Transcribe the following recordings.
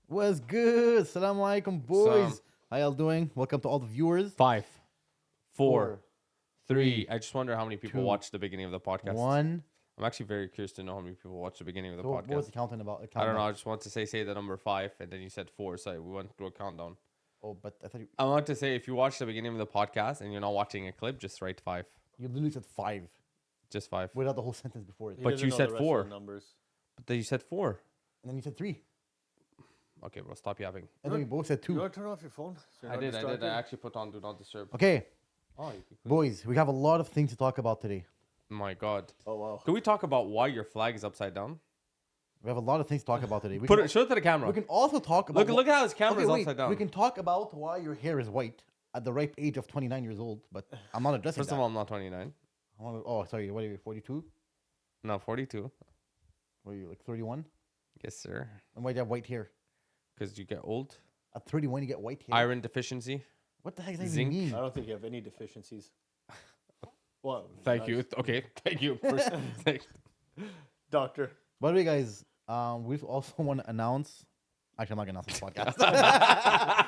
What's good? Assalamu alaikum, boys. How y'all doing? Welcome to all the viewers. 5, 4, Four, 3. I just wonder how many people 2, watch the beginning of the podcast. 1. I'm actually very curious to know how many people watch the beginning of the So what was the podcast. counting about? I don't know. I just want to say the number 5, and then you said 4, so we went through a countdown. Oh, but I thought I want to say if you watch the beginning of the podcast and you're not watching a clip, just write 5. you literally said 5 Just 5. without the whole sentence before it. But doesn't you know said the rest of 4. the numbers. But then you said 4. And then you said 3. Okay, bro, stop yapping. And then we both said You 2. want to turn off your phone? So you're I not did. distracted? I actually put on Do Not Disturb. Okay, Oh, you can- boys, we have a lot of things to talk about today. my God. Oh, wow. Can we talk about why your flag is upside down? We have a lot of things to talk about today. Put it. Show it to the camera. We can also talk about... Look at how his camera is wait. upside down. We can talk about why your hair is white at the ripe age of 29 years old, but I'm not addressing First that. of all, I'm not 29. Oh, sorry, what are you, 42? No, 42. What are you, like 31? Yes, sir. And why do you have white hair? Because you get old. At 31, you get white hair? Iron deficiency. What the heck does that Zinc. even mean? I don't think you have any deficiencies. Well, Thank you. Okay, thank you. Doctor. By the way, guys, we also want to announce. Actually, I'm not gonna announce this podcast.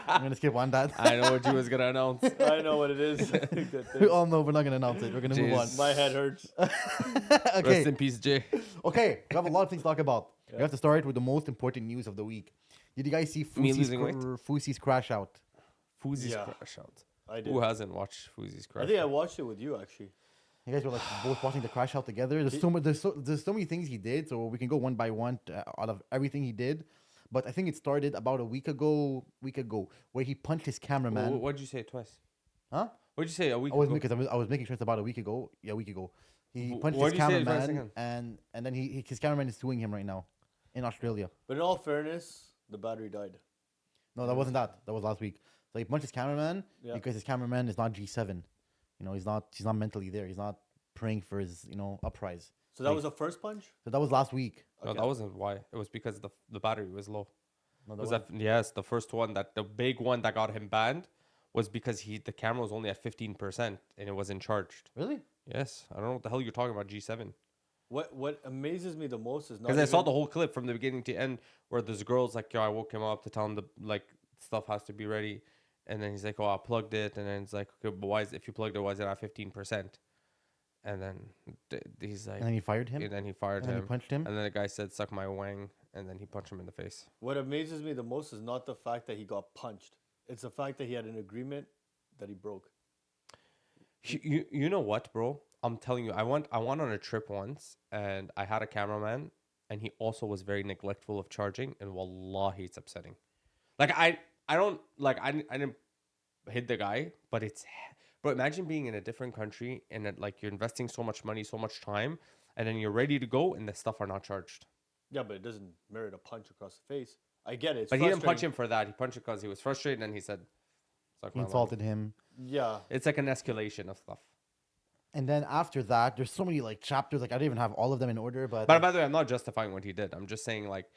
I'm gonna skip on that. I know what you was gonna announce. I know what it is. Good We thing. all know we're not gonna announce it. We're gonna move on. Jeez. My head hurts. Okay, Rest in peace, Jay. okay. We have a lot of things to talk about. We Yeah. have to start with the most important news of the week. Did you guys see Me losing weight? Fousey's crash out? Fousey's Yeah. crash out. I did. Who hasn't watched Fousey's crash? I think I watched it with you, actually. You guys were like both watching the crash out together. There's so many things he did, so we can go one by one out of everything he did. But I think it started about a week ago, where he punched his cameraman. What'd you say twice? Huh? What'd you say a week I was ago? because I was making sure it's about a week ago. Yeah, a week ago. He Wh- punched what his did you say the first cameraman, and then his cameraman is suing him right now in Australia. But in all fairness, the battery died. No, that wasn't that. That was last week. So he punched his cameraman Yeah. because his cameraman is not G7. You know, he's not mentally there. He's not praying for his uprise. So that was the first punch? So that was last week. No, Okay. that wasn't why. It was because the battery was low. No, that Was wasn't- that yes? The first one the big one that got him banned was because the camera was only at 15% and it wasn't charged. Really? Yes, I don't know what the hell you're talking about. G7. What amazes me the most is not Because I saw even- the whole clip from the beginning to end where this girl's like, yo, I woke him up to tell him stuff has to be ready. And then he's like, oh, I plugged it. And then it's like, okay, but if you plugged it, why is it at 15%? And then he's like, And then he fired him. and then he fired And then him. he punched him. And then the guy said, suck my wang. And then he punched him in the face. What amazes me the most is not the fact that he got punched. It's the fact that he had an agreement that he broke. You know what, bro? I'm telling you, I went on a trip once and I had a cameraman and he also was very neglectful of charging and wallahi it's upsetting. Like I didn't hit the guy, but imagine being in a different country and like you're investing so much money, so much time, and then you're ready to go and the stuff are not charged. Yeah, but it doesn't merit a punch across the face. I get it. It's But he didn't punch frustrating. him for that. He punched him because he was frustrated and he said, "Suck He my wang." insulted him. Yeah. It's like an escalation of stuff. And then after that, there's so many like chapters. Like I don't even have all of them in order, but But by the way, I'm not justifying what he did. I'm just saying like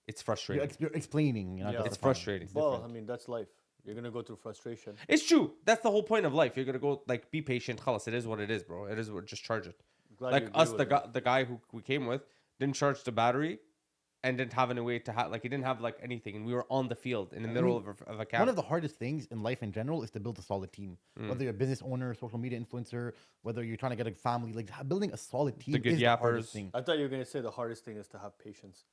it's frustrating. you're explaining. You're not Yeah. justifying. It's frustrating. It's Well, different. I mean, that's life. You're going to go through frustration. It's true. That's the whole point of life. You're gonna go like be patient. Khalas, it is what it is, bro. It is what just charge it. Glad Like you agree us, with the it. guy who we came with didn't charge the battery, and didn't have any way to have like he didn't have like anything, and we were on the field in the middle of a One camp. of the hardest things in life in general is to build a solid team. Mm. Whether you're a business owner, social media influencer, whether you're trying to get a family, like building a solid team good is the hardest yappers. thing. I thought you were going to say the hardest thing is to have patience.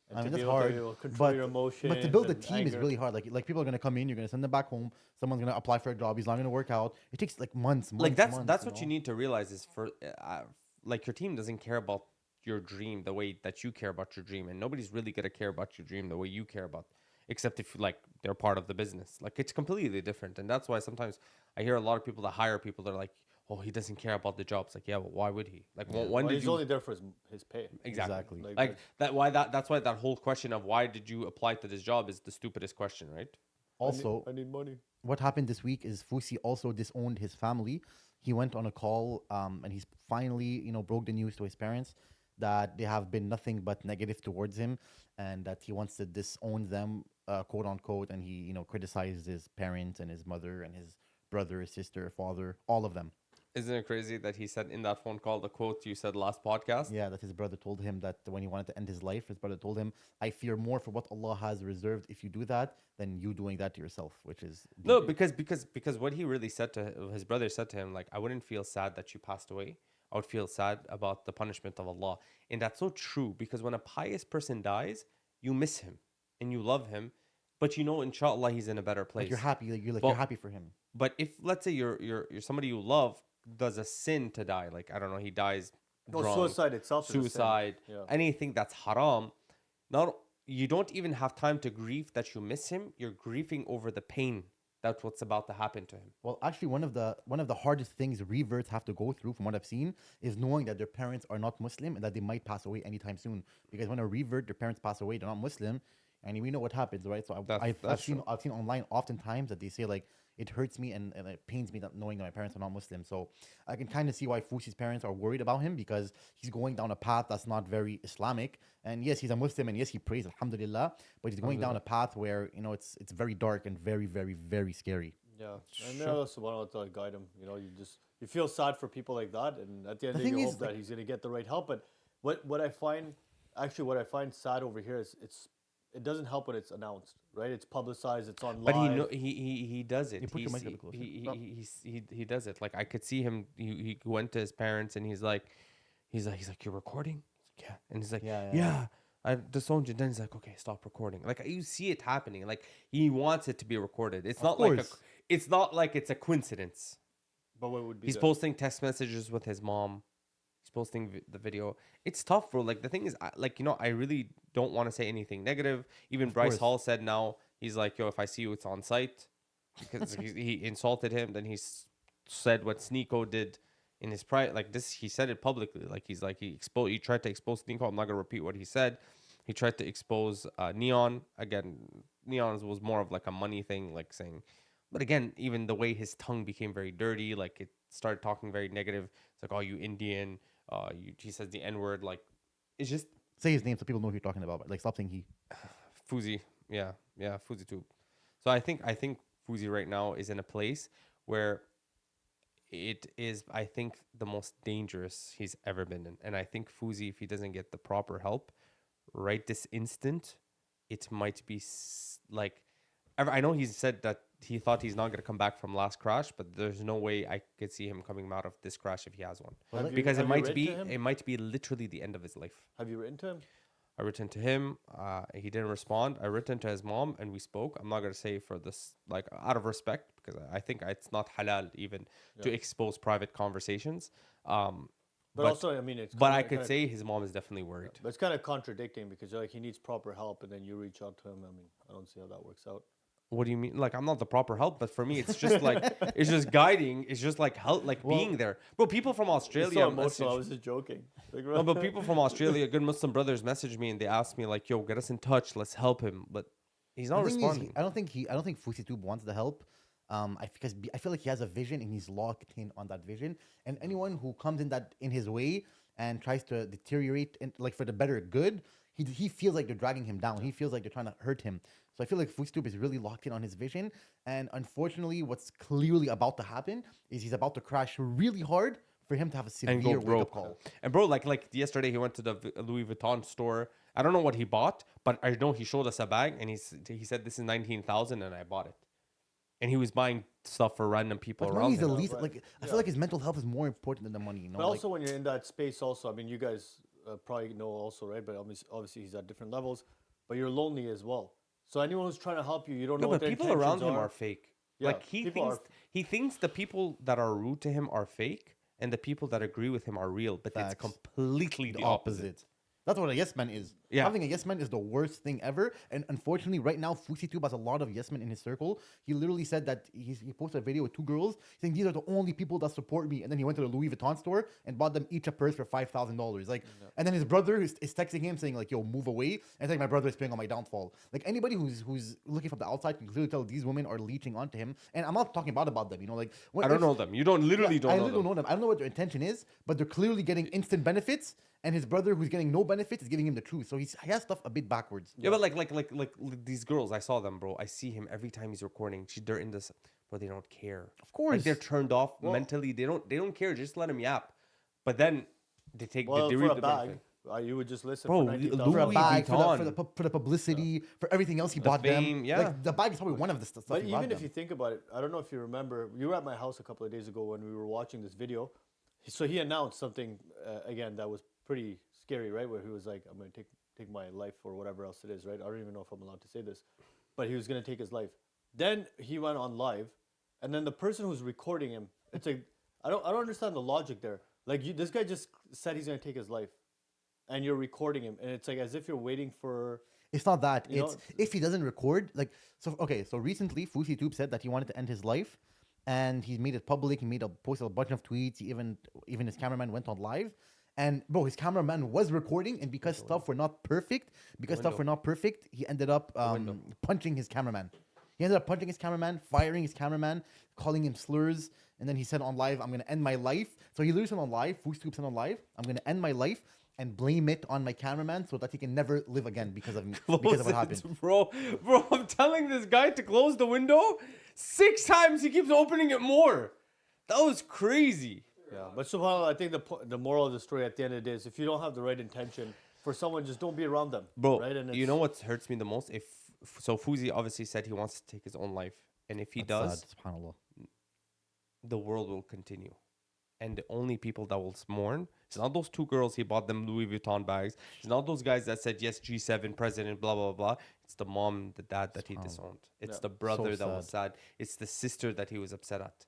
And I to mean, be that's able hard, to control but your emotions. but to build a and team is anger. really hard. Like people are gonna come in, you're gonna send them back home. Someone's gonna apply for a job. He's not gonna work out. It takes like months. Like months, that's what you know? need to realize is for like your team doesn't care about your dream the way that you care about your dream, and nobody's really gonna care about your dream the way you care about, except if like they're part of the business. Like it's completely different, and that's why sometimes I hear a lot of people that hire people that are like, oh, he doesn't care about the job. It's like, yeah, well, why would he? Like, when Well, did he's you only there for his pay. exactly Exactly. like that's why that whole question of why did you apply to this job is the stupidest question, right? Also, I need money. what happened this week is Fousey also disowned his family. He went on a call, and he's finally, broke the news to his parents that they have been nothing but negative towards him, and that he wants to disown them, quote unquote. And he, criticized his parents and his mother and his brother, his sister, father, all of them. Isn't it crazy that he said in that phone call the quote you said last podcast? Yeah, that his brother told him that when he wanted to end his life, his brother told him, "I fear more for what Allah has reserved if you do that than you doing that to yourself," which is No, deep. because what he really said to his brother said to him, like, I wouldn't feel sad that you passed away. I would feel sad about the punishment of Allah. And that's so true because when a pious person dies, you miss him and you love him, but you know, inshallah, he's in a better Like you're place. happy, you're Well, happy for him. but if let's say you're somebody you love does a sin to die, like I don't know, he dies No, drunk, suicide itself is a sin. suicide, Yeah. anything that's haram, not you don't even have time to grieve that you miss him. You're grieving over the pain that's what's about to happen to him. Well, actually, one of the hardest things reverts have to go through, from what I've seen, is knowing that their parents are not Muslim and that they might pass away anytime soon. Because when a revert, their parents pass away, they're not Muslim, and we know what happens, right? So I've That's seen true. I've seen online oftentimes that they say like it hurts me and it pains me that knowing that my parents are not Muslim. So I can kind of see why Fousey's parents are worried about him because he's going down a path that's not very Islamic. And yes, he's a Muslim, and yes, he prays, Alhamdulillah, but he's going down a path where it's very dark and very, very, very scary. Yeah, and may Allah subhanahu wa ta'ala guide him. You know, you feel sad for people like that, and at the end The of the day, thing you is, hope that he's gonna get the right help. But what I find, actually, what I find sad over here is it doesn't help when it's announced, right? It's publicized, it's on But live. he does it. You put your He's, mic a bit closer. he does it. Like I could see him. He went to his parents and he's like you're recording. Yeah, and he's like yeah. I disowned you. Then he's like, okay, stop recording. Like you see it happening. Like he wants it to be recorded. It's not like course. it's not like it's a coincidence. But what would be He's the, posting text messages with his mom. He's posting the video. It's tough, bro. Like the thing is, I really don't want to say anything negative. Even Bryce course. Hall said now he's like, yo, if I see you, it's on site because he insulted him. Then said what Sneeko did in his private, like this. He said it publicly. Like he tried to expose Sneeko. I'm not gonna repeat what he said. He tried to expose Neon again. Neon was more of like a money thing, like saying. But again, even the way his tongue became very dirty, like it started talking very negative. It's like, oh, you Indian. He says the N word. Like, it's just Say his name so people know who you're talking about. But like, stop saying he. Fousey. Yeah, Fousey too. So I think Fousey right now is in a place where it is, I think, the most dangerous he's ever been in. And I think Fousey, if he doesn't get the proper help right this instant, it might be like, I know he said that he thought he's not going to come back from last crash, but there's no way I could see him coming out of this crash if he has one. Because have you written to him? it might be literally the end of his life. Have you written to him? I written to him. He didn't respond. I written to his mom and we spoke. I'm not gonna say for this, like out of respect, because I think it's not halal even to expose private conversations. But also, I mean, it's But I kinda- could say his mom is definitely worried. But it's kind of contradicting because you're like he needs proper help, and then you reach out to him. I mean, I don't see how that works out. What do you mean? Like I'm not the proper help, but for me, it's just like it's just guiding. It's just like help, like being there. Bro, people from It's Australia so emotional. I message. was just joking. Like, No, but people from Australia, good Muslim brothers, message me and they ask me like, "Yo, get us in touch. Let's help him." But he's not The thing is, responding. I don't think Fousey Tube wants the help. I feel like he has a vision and he's locked in on that vision. And anyone who comes in his way and tries to deteriorate and like for the better good, he feels like they're dragging him down. He feels like they're trying to hurt him. So I feel like Fousey Tube is really locked in on his vision. And unfortunately, what's clearly about to happen is he's about to crash really hard for him to have a And severe go wake up broke. call. And bro, like yesterday, he went to the Louis Vuitton store. I don't know what he bought, but I know he showed us a bag, and he said this is 19,000, and I bought it. And he was buying stuff for random people But around money's the him. least. right. Like I feel like his mental health is more important than the money. You know, But like, also, when you're in that space, also, I mean, you guys probably know also, right? But obviously, he's at different levels. But you're lonely as well. So anyone who's trying to help you, you don't know No, what but their people intentions around him are fake. Yeah, Like people he thinks the people that are rude to him are fake, and the people that agree with him are real. But it's Facts. completely the opposite. That's what a yes man is. Yeah. Having a yes man is the worst thing ever. And unfortunately, right now, Fousey Tube has a lot of yes men in his circle. He literally said that he posted a video with two girls saying these are the only people that support me. And then he went to the Louis Vuitton store and bought them each a purse for $5,000. Like, and then his brother is texting him saying like, "Yo, move away." And saying my brother is playing on my downfall. Like anybody who's looking from the outside can clearly tell these women are leeching onto him. And I'm not talking about them. You know, like I don't know them. You don't literally I don't know literally them. don't know them. I don't know what their intention is, but they're clearly getting instant benefits. and his brother, who's getting no benefits, is giving him the truth. So he has stuff a bit backwards. Yeah, but like these girls, I saw them, bro. I see him every time he's recording. They're in this, bro. They don't care. Of course. Like they're turned off mentally. They don't care. Just let him yap. But then they take Well, they for reap a the bag, benefit. you would just listen Bro, for 19,000. For a Louis bag, Vuitton. for the publicity, for everything else he bought fame, them. yeah. Like, the bag is probably one of the stuff But he bought even if them. you think about it, I don't know if you remember, you were at my house a couple of days ago when we were watching this video. So he announced something again that was pretty scary, right? Where he was like, "I'm going to take my life or whatever else it is," right? I don't even know if I'm allowed to say this, but he was going to take his life. Then he went on live, and then the person who's recording him, it's like I don't understand the logic there. Like this guy just said he's going to take his life, and you're recording him, and it's like as if you're waiting for. It's not that. You It's know- if he doesn't record, like, so okay. So recently, Fousey Tube said that he wanted to end his life, and he made it public. He posted a bunch of tweets. He even his cameraman went on live, and bro, his cameraman was recording, and because stuff were not perfect, he ended up punching his cameraman. He ended up punching his cameraman, firing his cameraman, calling him slurs, and then he said on live, "I'm gonna end my life." So he literally said on live, Fousey Tube said on live, "I'm gonna end my life." And blame it on my cameraman so that he can never live again because of what happened. Bro, I'm telling this guy to close the window 6 times. He keeps opening it more. That was crazy. Yeah, but subhanAllah, I think the moral of the story at the end of the day is if you don't have the right intention for someone, just don't be around them. Bro, right? And you know what hurts me the most? So Fousey obviously said he wants to take his own life. And if he does, Sad, subhanAllah. the world will continue. And the only people that will mourn, it's not those 2 girls he bought them Louis Vuitton bags. It's not those guys that said, yes, G7, president, blah, blah, blah. It's the mom, the dad that he disowned. It's the brother that was sad. It's the sister that he was upset at.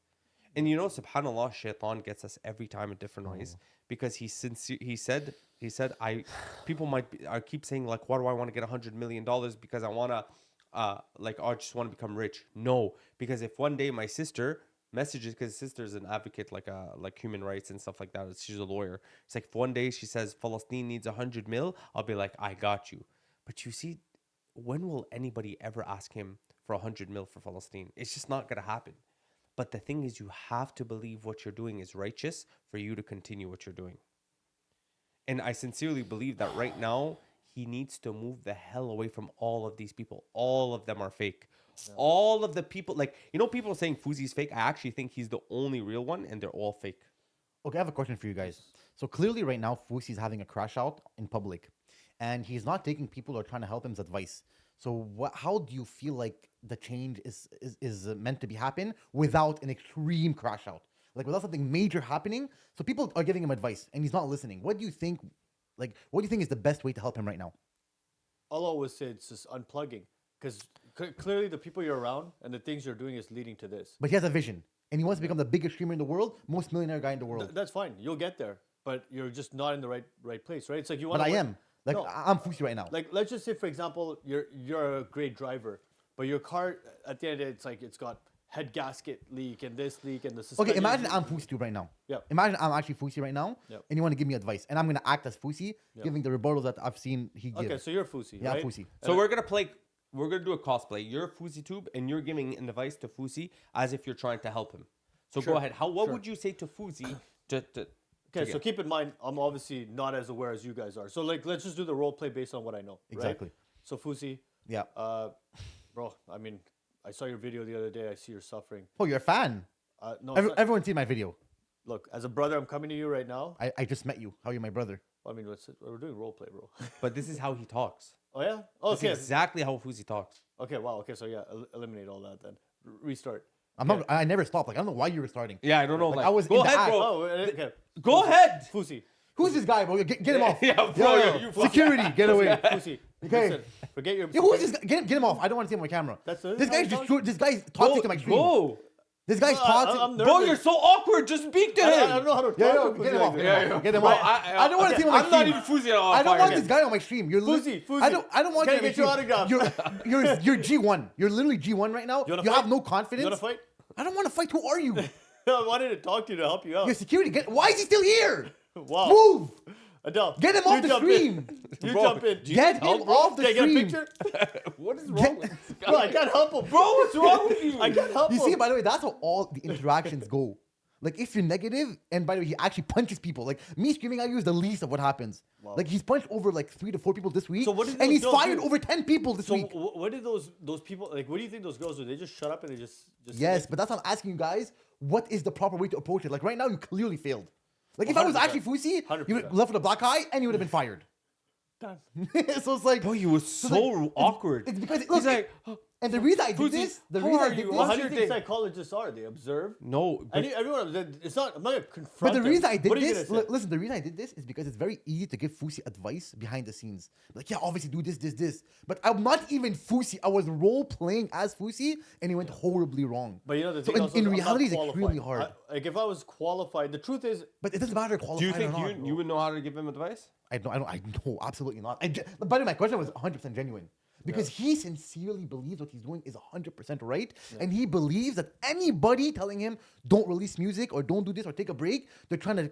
And you know, subhanAllah, shaitan gets us every time in different ways. Because he said, I keep saying, like, why do I want to get $100 million? Because I want to, I just want to become rich. No, because if one day my sister messages, because his sister's an advocate, like human rights and stuff like that. She's a lawyer. It's like if one day she says Palestine needs 100 mil, I'll be like, I got you. But you see, when will anybody ever ask him for 100 mil for Palestine? It's just not gonna happen. But the thing is, you have to believe what you're doing is righteous for you to continue what you're doing. And I sincerely believe that right now he needs to move the hell away from all of these people. All of them are fake. Yeah. All of the people, like, you know, people saying Fousey's fake. I actually think he's the only real one, and they're all fake. Okay, I have a question for you guys. So clearly right now, Fousey's having a crash out in public, and he's not taking people who are trying to help him as advice. So how do you feel like the change is meant to be happen without an extreme crash out? Like without something major happening? So people are giving him advice, and he's not listening. What do you think? Like, what do you think is the best way to help him right now? I'll always say it's just unplugging, because clearly the people you're around and the things you're doing is leading to this. But he has a vision, and he wants to become the biggest streamer in the world, most millionaire guy in the world. That's fine. You'll get there, but you're just not in the right place, right? It's like you want. But I am. Like No. I'm Fousey right now. Like let's just say, for example, you're a great driver, but your car at the end of the day, it's like it's got head gasket leak and this leak and the suspension. Okay, imagine I'm Fousey right now. Yeah. Imagine I'm actually Fousey right now, and you want to give me advice, and I'm gonna act as Fousey, giving the rebuttals that I've seen he gives. Okay, so you're Fousey, Yeah, right? Fousey. So we're gonna do a cosplay. You're Fousey Tube, and you're giving an advice to Fousey as if you're trying to help him. So Sure, go ahead. What sure. would you say to Fousey to Okay, so keep in mind, I'm obviously not as aware as you guys are. So like, let's just do the role play based on what I know. Exactly. Right? So Fousey, Yeah. bro, I mean, I saw your video the other day. I see you're suffering. Oh, you're a fan. No, it's not- Everyone's seen my video. look, as a brother, I'm coming to you right now. I just met you. How are you my brother? I mean, we're doing role play, bro. But this is how he talks. Oh yeah. That's Okay. exactly how Fousey talks. Okay. Wow. Okay. So yeah, eliminate all that then. Restart. I never stopped. Like I don't know why you were starting. Yeah, I don't know. Like, I was go in the ahead, act. bro. Oh, okay. Go ahead. Fousey. Who's this guy, bro? Get him off. Yeah, bro. Yo, You security, get away. Fousey. Okay. Listen, forget your. Yo, who is this guy? Get him off. I don't want to see him on my camera. This guy's how he just this guy's toxic to my stream. Go. This guy's No, toxic. I'm Bro, nervous. you're so awkward. Just speak to him. I don't know how to talk Yo, to get Fousey him off. like Get him that. off. Get him Bro, off. I don't want to see him on my I'm not stream. even Fousey. I don't want this guy on my stream. You're Fousey. I don't want Can you I get your on my autograph? stream. You're G1. You're literally G1 right now. You wanna You fight? have no You confidence. want to fight? I don't want to fight. Who are you? I wanted to talk to you to help you out. Your security. Why is he still here? Wow. Move. Adele, Get him you off the jump stream. In. You Bro, jump in. Get him off the Can I get a stream. picture? What is wrong with this guy? Bro, I can't help him. Bro, what's wrong with you? I can't help You him. see, by the way, that's how all the interactions go. Like if you're negative, and by the way, he actually punches people. Like me screaming at you is the least of what happens. Wow. Like he's punched over like 3 to 4 people this week, So what did and those he's girls fired do? over 10 people this So week. what did those people like? What do you think those girls do? They just shut up and they just Yes, but that's what I'm asking you guys. What is the proper way to approach it? Like right now, you clearly failed. Like if I was 100%. actually Fousey, you would 100%. left with a black eye and you would have been fired. damn. So it's like, Bro, he was so so like, awkward. It's because He's look, like, and the reason I did Fousey, this, the how reason are I did you? this, Well, how What's do you your think thing? psychologists are? They observe. no, but Everyone. It's not. I'm not gonna but confront. the them. reason I did What are you this, gonna say? listen, the reason I did this is because it's very easy to give Fousey advice behind the scenes. Like, yeah, obviously do this. But I'm not even Fousey. I was role playing as Fousey, and it went horribly wrong. But you know the So thing also in is I'm not reality, it's qualified. extremely hard. Like if I was qualified, the truth is, But it doesn't matter do you qualified think or not. you would know how to give him advice? I know, absolutely not. By the way, my question was 100% genuine. Because he sincerely believes what he's doing is 100% right. And he believes that anybody telling him, don't release music or don't do this or take a break, they're trying to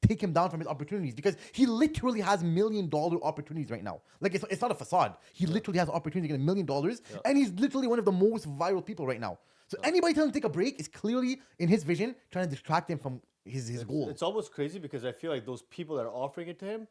take him down from his opportunities. Because he literally has $1 million opportunities right now. Like, it's not a facade. He literally has an opportunity to get $1 million. And he's literally one of the most viral people right now. So anybody telling him to take a break is clearly, in his vision, trying to distract him from his goal. it's almost crazy because I feel like those people that are offering it to him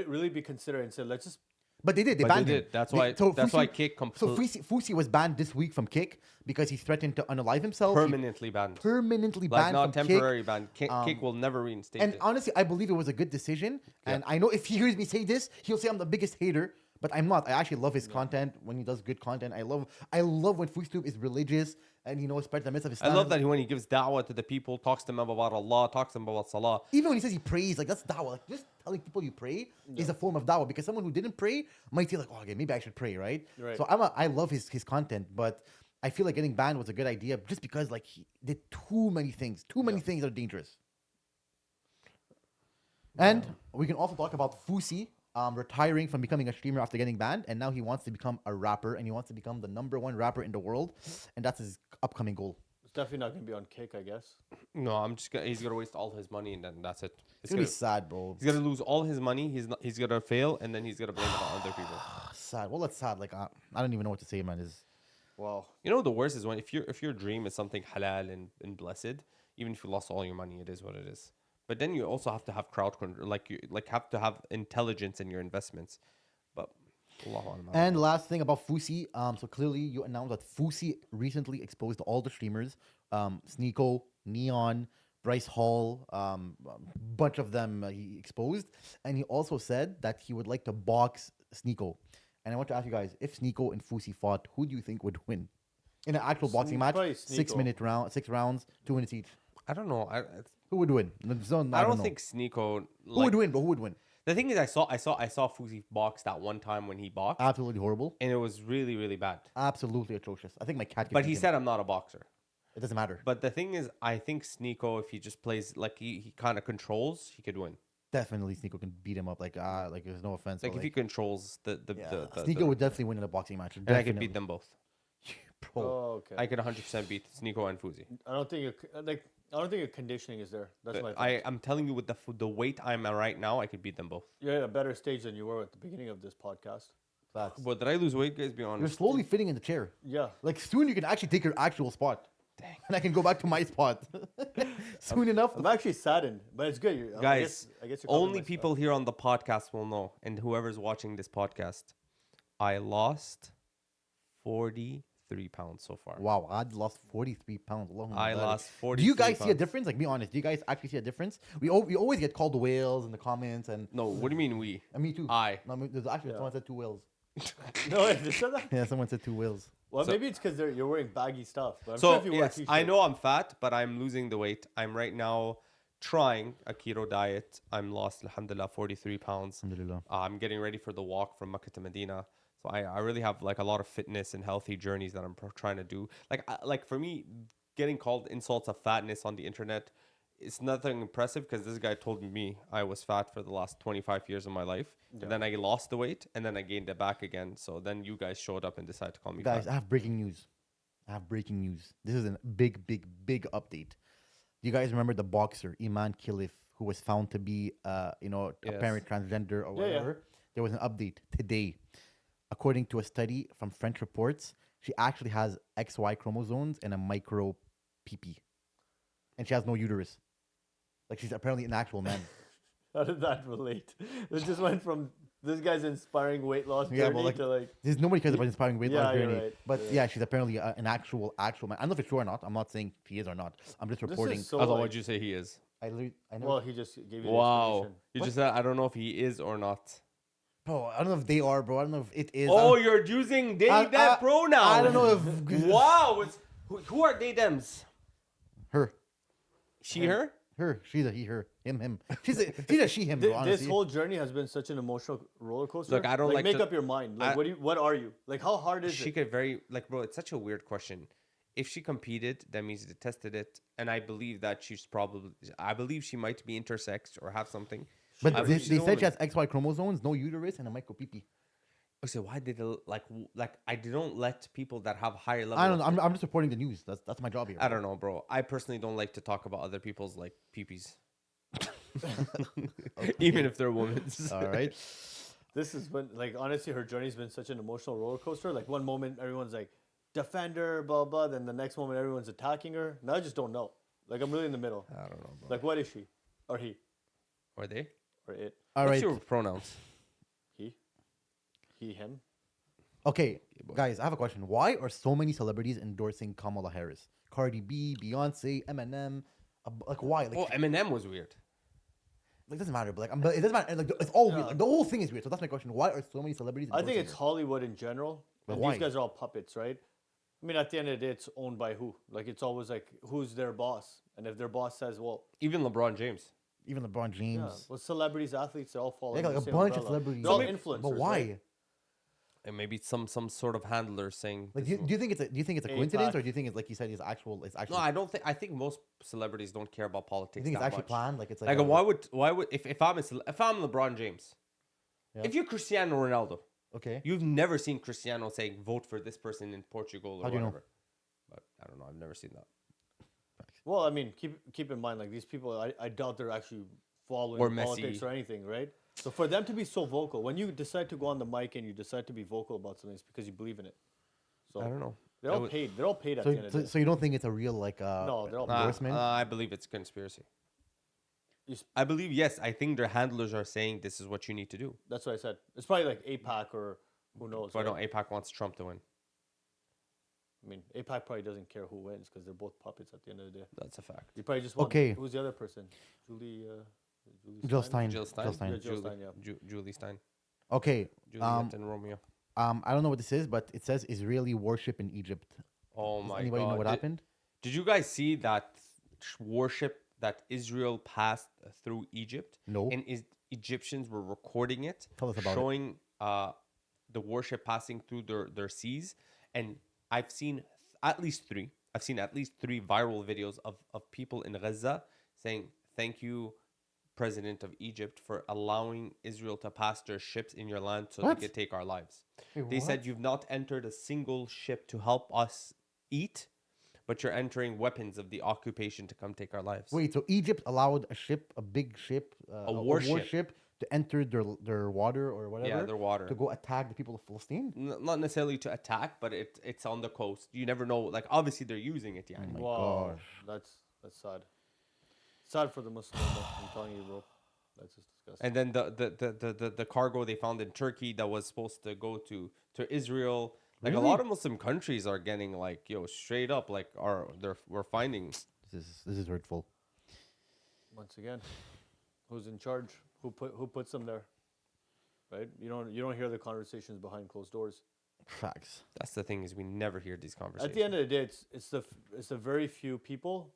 really be considered and say, let's just. But they did. They But they banned him. did. That's why Kick So Fousey was banned this week from Kick because he threatened to unalive himself. He permanently banned. permanently Like banned not from temporary Kick. ban. Kick will never reinstate And it. honestly, I believe it was a good decision. And I know if he hears me say this, he'll say I'm the biggest hater. But I'm not. I actually love his content when he does good content. I love when Fousey is religious and spreads the message of I Islam. love that when he gives da'wah to the people, talks to them about Allah, talks to them about salah. Even when he says he prays, like that's da'wah. Like just telling people you pray is a form of da'wah because someone who didn't pray might feel like, oh, okay, maybe I should pray, right? Right. So I love his content, but I feel like getting banned was a good idea just because like he did too many things. Too many things that are dangerous. And we can also talk about Fousey retiring from becoming a streamer after getting banned, and now he wants to become a rapper, and he wants to become the #1 rapper in the world, and that's his upcoming goal. It's definitely not gonna be on Kick, I guess. No, he's gonna waste all his money and then that's it. It's gonna be sad, bro. He's gonna lose all his money. He's gonna fail and then he's gonna blame it on other people. Sad. Well, that's sad. Like I don't even know what to say, man. Is Wow. You know the worst is when if your dream is something halal and blessed, even if you lost all your money, it is what it is. But then you also have to have crowd control, like you have to have intelligence in your investments. But Allahu A'lam. And last thing about Fousey, so clearly you announced that Fousey recently exposed all the streamers, Sneeko, Neon, Bryce Hall, bunch of them he exposed, and he also said that he would like to box Sneeko. And I want to ask you guys, if Sneeko and Fousey fought, who do you think would win in an actual boxing match? Probably 6 minute round, 6 rounds, 2 minutes each. I don't know. Who would win? I don't know. think Sneeko. Who would win? But who would win? The thing is, I saw Fousey box that one time when he boxed, Absolutely horrible. and it was really really bad. Absolutely atrocious. I think my cat. could But beat he him. said I'm not a boxer. It doesn't matter. But the thing is, I think Sneeko, if he just plays like he kind of controls, he could win. Definitely, Sneeko can beat him up. Like there's no offense. Like but, if he controls the Sneeko would definitely win in a boxing match. and I could beat them both. Bro, Oh, okay. I could 100% beat Sneeko and Fousey. I don't think your conditioning is there. That's my. I'm telling you, with the weight I'm at right now, I could beat them both. You're at a better stage than you were at the beginning of this podcast. facts. But did I lose weight, guys? Be You're honest. slowly fitting in the chair. Yeah. Like soon you can actually take your actual spot. Dang. And I can go back to my spot. Soon enough. I'm actually saddened, but it's good. Guys, I guess you're only compromised, people here on the podcast will know, and whoever's watching this podcast, I lost 43 pounds so far. Wow, I lost 43 pounds. Allahumma I barik. lost 43 Do you guys see a pounds. difference? Like, be honest. Do you guys actually see a difference? We always get called whales in the comments, and No, what do you mean we? me too. I. There's actually Yeah. someone said 2 whales. No, wait, they said that? Yeah, someone said 2 whales. Well, So- maybe it's because you're wearing baggy stuff. But I'm So sure if you wear a yes, t-shirt, I know I'm fat, but I'm losing the weight. I'm right now trying a keto diet. I'm lost, alhamdulillah, 43 pounds. Alhamdulillah. I'm getting ready for the walk from Makkah to Medina. So I really have like a lot of fitness and healthy journeys that I'm trying to do. Like for me, getting called insults of fatness on the internet, it's nothing impressive because this guy told me I was fat for the last 25 years of my life. Yeah. And then I lost the weight and then I gained it back again. So then you guys showed up and decided to call me Guys, fat. I have breaking news. This is a big update. Do you guys remember the boxer, Imane Khelif, who was found to be, apparent transgender or Yeah, yeah. whatever? There was an update today. According to a study from French reports, she actually has XY chromosomes and a micro PP. and she has no uterus. Like she's apparently an actual man. How did that relate? It just went from this guy's inspiring weight loss Yeah, journey but like, to like. there's nobody cares about inspiring weight loss Yeah, you're journey. right. But You're yeah, right. she's apparently an actual man. I don't know if it's true or not. I'm not saying he is or not. I'm just This reporting. is so. Although, Like, what'd you say he is? I never. well, he just gave you the Wow. explanation. You What? just said, I don't know if he is or not. Bro, I don't know if they are, bro. I don't know if it is. Oh, you're using they, I- them I- pronouns. I don't know if Wow. Who are they, thems? her, She, her? she's a he, her, him. She's a she, him, bro. This Honestly, whole journey has been such an emotional roller coaster. Look, I don't like make to- up your mind. Like, I- what are you? Like, how hard is She it? could very, like, bro, it's such a weird question. If she competed, that means they tested it. And I believe that I believe she might be intersex or have something. but I they believe she's a said she woman. has XY chromosomes, no uterus, and a micro pee. I said, why did they, I don't let people that have higher level. I don't know. I'm just reporting the news. That's my job here. I don't know, bro. I personally don't like to talk about other people's like peepees. Even if they're women's. All right. This has been like honestly, her journey's been such an emotional roller coaster. Like one moment everyone's like, defend her, blah blah. Then the next moment everyone's attacking her. Now I just don't know. Like I'm really in the middle. I don't know, bro. Like what is she, or he, Are they? or it? All What's right. your pronouns? He, him. Okay, guys, I have a question. Why are so many celebrities endorsing Kamala Harris? Cardi B, Beyonce, Eminem. Like why? Like, Oh, Eminem was weird. like doesn't matter. But like, but it doesn't matter. Like it's all weird. Yeah. Like, the whole thing is weird. So that's my question. Why are so many celebrities? I think endorsing it's her? Hollywood in general. But And why? these guys are all puppets, right? I mean, at the end of the day, it's owned by who? Like it's always like who's their boss, and if their boss says, well, Even LeBron James. Even LeBron James. yeah, well, celebrities, athletes, they all fall. Yeah, under like the a same bunch of umbrella. celebrities. They're all Some influencers. But why? right? And maybe some sort of handler saying. Like, this do is you think it's a APAC. coincidence, or do you think it's like you said, it's actual? It's what- actually. No, I don't think. I think most celebrities don't care about you politics. think it's that actually much. planned? Like it's like. Like, a- why would if I'm if I'm LeBron James, Yeah. if you're Cristiano Ronaldo, Okay. you've never seen Cristiano saying vote for this person in Portugal or How do you know? whatever. But I don't know. I've never seen that. Well, I mean, keep in mind, like these people, I doubt they're actually following Or politics Messi. or anything, right? So for them to be so vocal, when you decide to go on the mic and you decide to be vocal about something, it's because you believe in it. So I don't know. they're I all would- paid. They're all paid at So, the end of the so, day. so you don't think it's a real like No, they're all endorsement? I believe it's conspiracy. You s- I believe yes. I think their handlers are saying this is what you need to do. That's what I said. It's probably like APAC or who knows. But right? no, APAC wants Trump to win. I mean, APAC probably doesn't care who wins because they're both puppets at the end of the day. That's a fact. You probably just want. Okay. Who's the other person? Julie. Jill Stein. Jill Stein. Jill Stein. Yeah, Jill Stein, yeah. Julie Stein. Okay. Juliet and Romeo. I don't know what this is, but it says Israeli worship in Egypt. Oh Does my anybody god! know what happened? Did you guys see that worship that Israel passed through Egypt? No. And Egyptians were recording it, Tell us about it. showing the worship passing through their seas. And I've seen at least three. I've seen at least three viral videos of people in Gaza saying, "Thank you, President of Egypt, for allowing Israel to pass their ships in your land so What? they could take our lives." Wait, They what? said, "You've not entered a single ship to help us eat, but you're entering weapons of the occupation to come take our lives." Wait, so Egypt allowed a big ship, a warship to enter their water or whatever, Yeah, their water. to go attack the people of Palestine? Not necessarily to attack, but it's on the coast. You never know. Like, obviously, they're using it. Yeah. my Wow, gosh. that's sad. Sad for the Muslim Ummah, I'm telling you, bro. That's just disgusting. And then the cargo they found in Turkey that was supposed to go to Israel. Like Really? a lot of Muslim countries are getting like, straight up like we're finding. This is hurtful. Once again, who's in charge? Who puts them there? Right? You don't hear the conversations behind closed doors. Facts. That's the thing, is we never hear these conversations. At the end of the day, it's the very few people,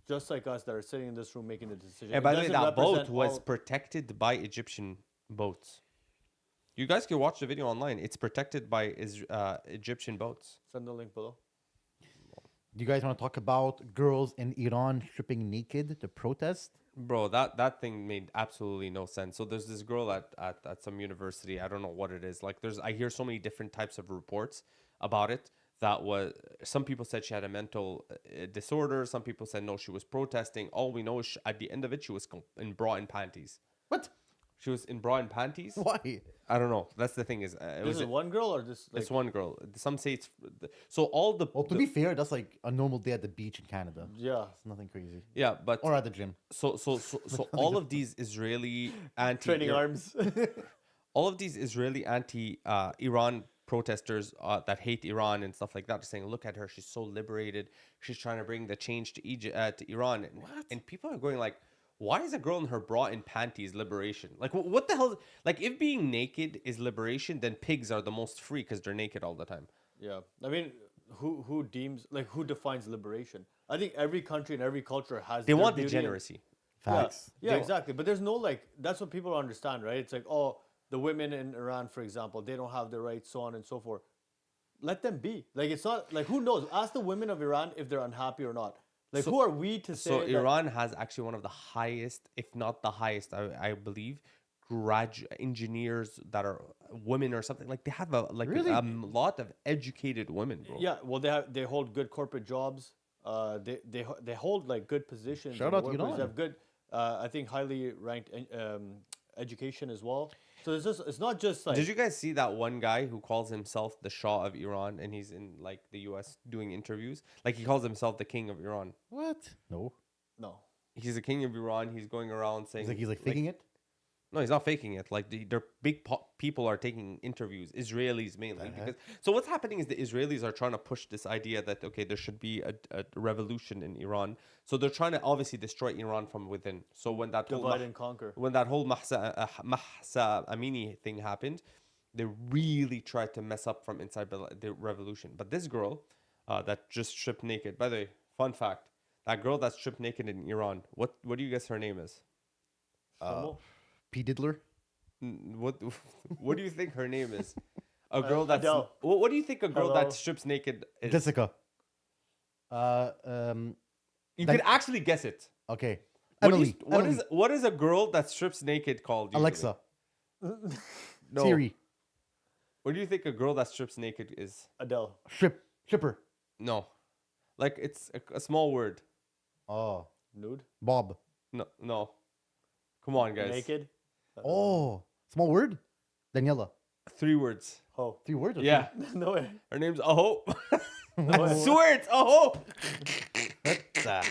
just like us, that are sitting in this room making the decision. And It by the way, doesn't that boat represent was all- protected by Egyptian boats. You guys can watch the video online. It's protected by Egyptian boats. Send the link below. Do you guys want to talk about girls in Iran stripping naked to protest? Bro, that thing made absolutely no sense. So there's this girl at some university. I don't know what it is. Like I hear so many different types of reports about it. That was, some people said she had a mental disorder. Some people said no, she was protesting. All we know is at the end of it, she was bra and panties. What? She was in bra and panties. Why? I don't know. That's the thing is, it This was is one girl or this? Like, it's one girl. Some say it's so all the, Well, to be fair, that's like a normal day at the beach in Canada. yeah. It's nothing crazy. yeah, but Or at the gym. so all of these Israeli anti Training arms. all of these Israeli anti Iran protesters that hate Iran and stuff like that are saying, look at her, she's so liberated, she's trying to bring the change to Egypt, to Iran, and people are going like, why is a girl in her bra and panties liberation? Like, what the hell? Like, if being naked is liberation, then pigs are the most free because they're naked all the time. Yeah, I mean, who deems like who defines liberation? I think every country and every culture has. They their want beauty and- degeneracy. Facts. Yeah, They- exactly. But there's no like that's what people don't understand, right? It's like, oh, the women in Iran, for example, they don't have the rights, so on and so forth. Let them be. Like it's not like who knows? Ask the women of Iran if they're unhappy or not. Like who are we to say? So that- Iran has actually one of the highest, if not the highest, I believe, engineers that are women or something. Like they have Really? a lot of educated women, bro. Yeah, well, they hold good corporate jobs. They hold like good positions. Shout in the out to workplace. Iran. They have good, I think, highly ranked education as well. So it's not just like Did you guys see that one guy who calls himself the Shah of Iran and he's in like the US doing interviews? Like he calls himself the king of Iran. What? No. no. He's the king of Iran. He's going around saying He's like faking it. No, he's not faking it. Like they're big people are taking interviews, Israelis mainly. Because so what's happening is the Israelis are trying to push this idea that okay, there should be a revolution in Iran. So they're trying to obviously destroy Iran from within. So when that whole Divide and conquer. when that whole Mahsa Amini thing happened, they really tried to mess up from inside the revolution. But this girl that just stripped naked. By the way, fun fact: that girl that stripped naked in Iran. What do you guess her name is? Shlomo? P. Diddler. What do you think her name is? A girl that's Adele. what do you think a girl Hello. that strips naked is? Jessica. You that- can actually guess it. Okay. What, do Emily. you, what Emily. is what is a girl that strips naked called? usually? Alexa. No. Siri. What do you think a girl that strips naked is? Adele. Shipper. No, like it's a small word. Oh. Nude. Bob. No. Come on, guys. Naked. Oh. Small word. Daniela. 3 words. Oh. 3 words. Or Yeah, No way. her name's Aho. No I way. swear it's Aho. three?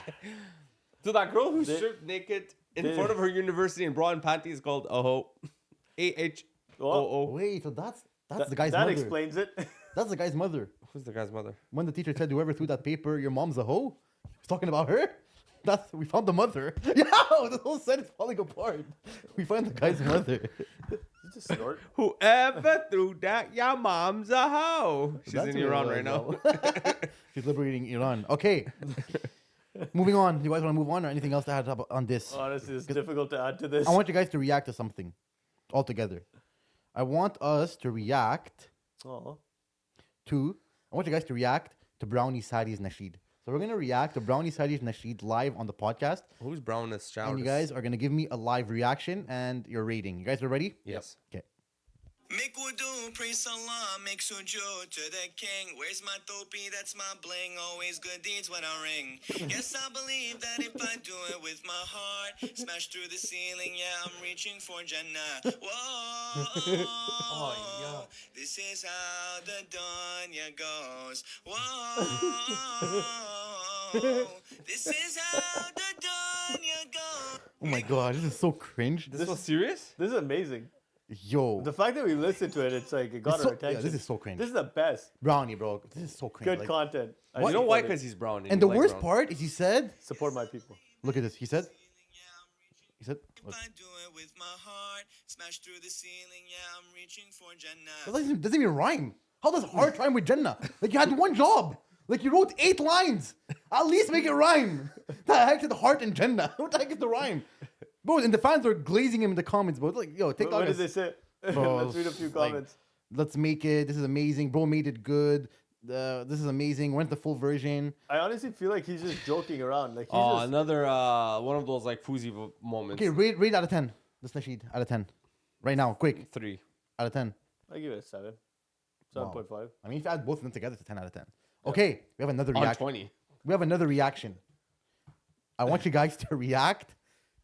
So that girl who stripped naked in they- front of her university in bra and panties is called Aho. AHOO. Wait. So that's the guy's that mother. explains it. That's the guy's mother. Who's the guy's mother? When the teacher said, "Whoever threw that paper, your mom's a hoe," he was talking about her. We found the mother. Yeah, the whole set is falling apart. We find the guy's mother. You just snort. Whoever threw that, your mom's a hoe. She's That's in what it Iran was, right now. She's liberating Iran. Okay. Moving on. You guys want to move on or anything else to add up on this? Honestly, it's difficult to add to this. I want you guys to react to something altogether. I want us to react Oh. I want you guys to react to Brownie Sadie's Nasheed. So we're going to react to Brownie Sadie's Nasheed live on the podcast. Who's brownest shower? And you guys are going to give me a live reaction and your rating. You guys are ready? Yes. Okay. Make wudu, praise Allah, make sujood to the king. Where's my topi? That's my bling. Always good deeds when I ring. Yes, I believe that if I do it with my heart, smash through the ceiling, yeah, I'm reaching for Jannah. Whoa, this is how the dunya goes. Whoa, this is how the dunya goes. Oh my god, this is so cringe. This was serious? This is amazing. Yo. The fact that we listened to it, it's like it got It's our so- yeah, attention. this is so cringe. This is the best. Brownie, bro. This is so cringe. Good like- content. I What? You know support why? it. Because he's brown. And you the like worst brown. part is he said, Support my people. look at this. He said, If I do it with my heart, smash through the ceiling, yeah, I'm reaching for Jannah. that doesn't even rhyme. How does heart rhyme with Jannah? Like you had one job. Like you wrote 8 lines. At least make it rhyme. The heck is the heart and Jannah? What the heck is the rhyme? Bro, and the fans are glazing him in the comments, bro. Like, yo, What, TikTok what did is, they say? Bro, Let's read a few like, comments. let's make it. This is amazing. Bro made it good. This is amazing. When's the full version? I honestly feel like he's just joking around. Like he's Oh, just, another one of those like Fousey moments. Okay, rate out of 10. This Nasheed out of 10. Right now, quick. 3. Out of 10. I give it a 7. Wow. 7.5. I mean, if you add both of them together, it's a 10 out of 10. Okay, we have another On reaction. 20. We have another reaction. I want you guys to react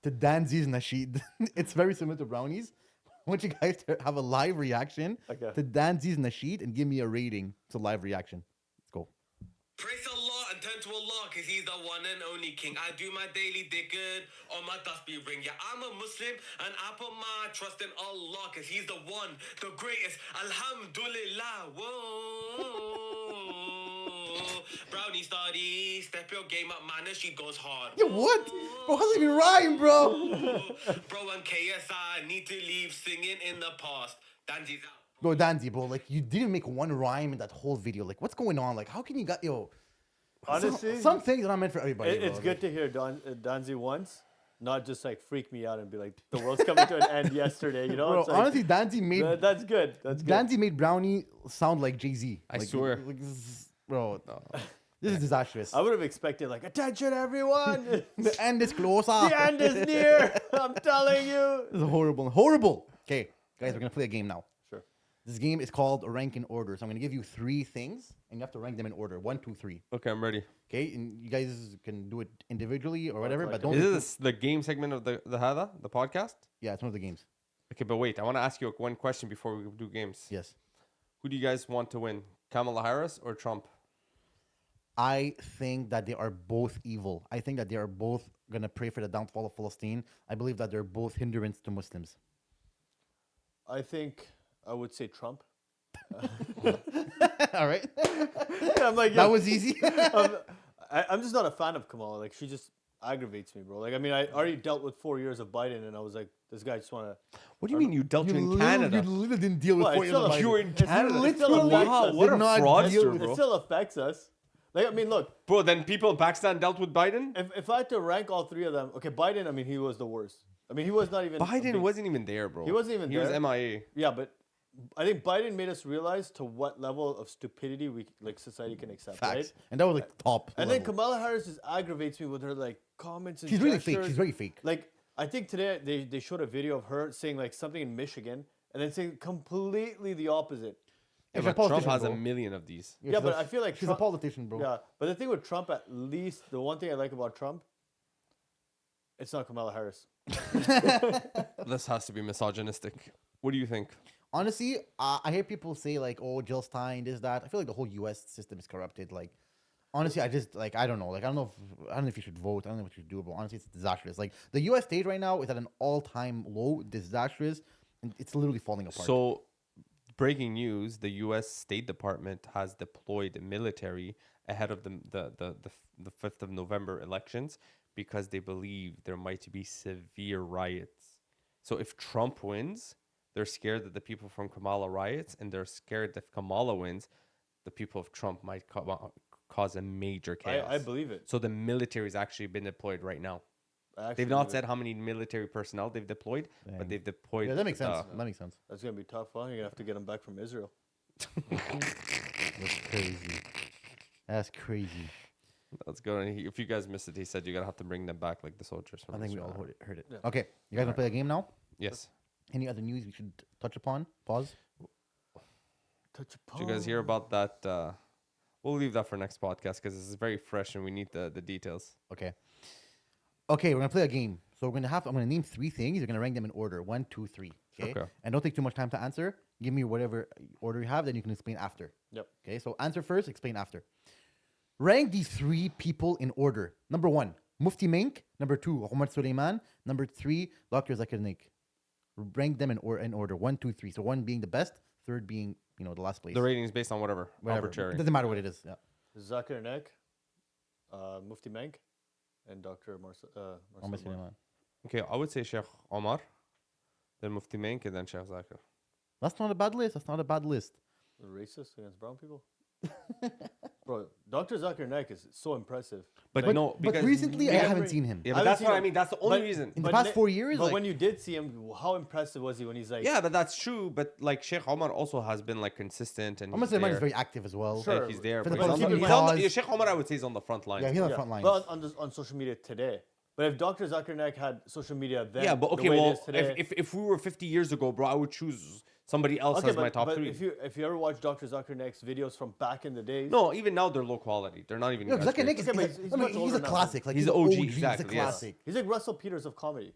to Danzi's Nasheed. It's very similar to Brownies. I want you guys to have a live reaction Okay. to Danzi's Nasheed and give me a rating. It's a live reaction. Let's go. Praise Allah and turn to Allah, cause he's the one and only king. I do my daily dhikr on my tasbih ring. Yeah, I'm a Muslim and I put my trust in Allah, cause he's the one, the greatest. Alhamdulillah. Whoa. Brownie study, step your game up, man. She goes hard. Yo, what? Bro, how does it even rhyme, bro? Bro, and KSI need to leave singing in the past. Danzi's out. Bro, Danzi, bro, like you didn't make one rhyme in that whole video. Like, what's going on? Like, how can you got Honestly, some things are not meant for everybody. it's bro. good to hear Danzi once, not just like freak me out and be like, the world's coming to an end yesterday. You know, Bro, it's like, honestly, Danzi made that's good. That's good. Danzi made Brownie sound like Jay-Z. I Like, swear. like, bro, this is disastrous. I would have expected like, attention everyone, The end is close. the end is near. I'm telling you. This is horrible. Horrible. Okay, guys, we're gonna play a game now. Sure. This game is called Rank in Order. So I'm gonna give you 3 things, and you have to rank them in order: 1, 2, 3. Okay, I'm ready. Okay, and you guys can do it individually or whatever, but don't. Is this the game segment of the podcast? Yeah, it's one of the games. Okay, but wait, I want to ask you one question before we do games. Yes. Who do you guys want to win, Kamala Harris or Trump? I think that they are both evil. I think that they are both gonna pray for the downfall of Palestine. I believe that they're both hindrance to Muslims. I think I would say Trump. All right, I'm like, that yo, was easy. I'm just not a fan of Kamala. Like, she just aggravates me, bro. Like, I mean, I already dealt with 4 years of Biden, and I was like, this guy just want to. What do you mean you dealt You in literally- Canada? You literally didn't deal with Well, 4 it's years of still a- Biden. You were in It's Canada. It still affects Wow, us. what a Did not fraudster, deal It bro. still affects us. Like, I mean, look, Bro, then people in Pakistan dealt with Biden? if I had to rank all 3 of them, okay, Biden, I mean, he was the worst. I mean, he was not even. a Biden big- wasn't even there, bro. He wasn't even He there. was MIA. Yeah, but I think Biden made us realize to what level of stupidity we like society can accept, Facts, right? and that was like top. And then level. Kamala Harris just aggravates me with her like comments and She's really fake. gestures. She's very fake. Like, I think today they showed a video of her saying like something in Michigan and then saying completely the opposite. Yeah, She's a but Trump politician, has a bro. million of these. Yeah, she's but a- I feel like she's Trump- a politician, bro. Yeah, but the thing with Trump, at least the one thing I like about Trump, it's not Kamala Harris. This has to be misogynistic. What do you think? Honestly, I hear people say like, "Oh, Jill Stein, this, that." I feel like the whole U.S. system is corrupted. Like, honestly, I just like I don't know. Like, I don't know if you should vote. I don't know what you should do. But honestly, it's disastrous. Like, the U.S. state right now is at an all-time low, disastrous, and it's literally falling apart. So, breaking news: the U.S. State Department has deployed military ahead of the 5th of November elections because they believe there might be severe riots. So, if Trump wins, they're scared that the people from Kamala riots, and they're scared that if Kamala wins, the people of Trump might cause a major chaos. I believe it. So the military's actually been deployed right now. I actually They've not believe said how many military personnel they've deployed, Dang. but they've deployed. yeah, that makes sense. That makes sense. That's gonna be tough. Well, you're gonna have to get him back from Israel. That's crazy. That's crazy. That's good. And if you guys missed it, he said you're gonna have to bring them back like the soldiers. From I think we Israel. all heard it. Yeah. Okay, you guys wanna play a game now? Yes. Any other news we should touch upon? Pause. Touch upon. Did you guys hear about that? We'll leave that for next podcast because this is very fresh and we need the details. Okay. Okay, we're gonna play a game. So I'm gonna name 3 things. You're gonna rank them in order: 1, 2, 3. Okay. Okay. And don't take too much time to answer. Give me whatever order you have, then you can explain after. Yep. Okay. So answer first, explain after. Rank these 3 people in order. Number 1, Mufti Menk. Number 2, Omar Suleiman. Number 3, Dr. Zakir Naik. Rank them in order: 1, 2, 3. So 1 being the best, 3rd being the last place. The rating is based on whatever Whatever. arbitrary. It doesn't matter what it is. Yeah. Zakir Naik, Mufti Menk, and Dr. Omar Marcel. Suleiman. Okay, I would say Sheikh Omar, then Mufti Menk, and then Sheikh Zakir. That's not a bad list. That's not a bad list. Racist against brown people. Bro, Dr. Zakir Naik is so impressive. But Like, no, But because recently, I Remember- haven't seen him. yeah, I but haven't that's seen what I him. mean. That's the only But- reason. In the but past ne- 4 years, But like, when you did see him, how impressive was he when he's like, Yeah, but that's true. But like Sheikh Omar also has been like consistent and Omar he's Suleiman there. is very active as well. Sure. Like, he's there. For the bro. He's on Palestinian he's on cause. yeah, Sheikh Omar, I would say, is on the front line. Yeah, he's on the yeah, front lines. but on social media today. But if Dr. Zakir Naik had social media then, Yeah, but the okay, way it well, is today, if we were 50 years ago, bro, I would choose Somebody else has my top but 3. if you ever watch Dr. Zakir Naik's videos from back in the days, No, even now they're low quality. They're not even. Yo, as Zakir good. Naik is, Okay, but he's, he's I mean, much he's older a now. classic. Like He's he's the an OG, OG. He's a exactly, yes. classic. he's like Russell Peters of comedy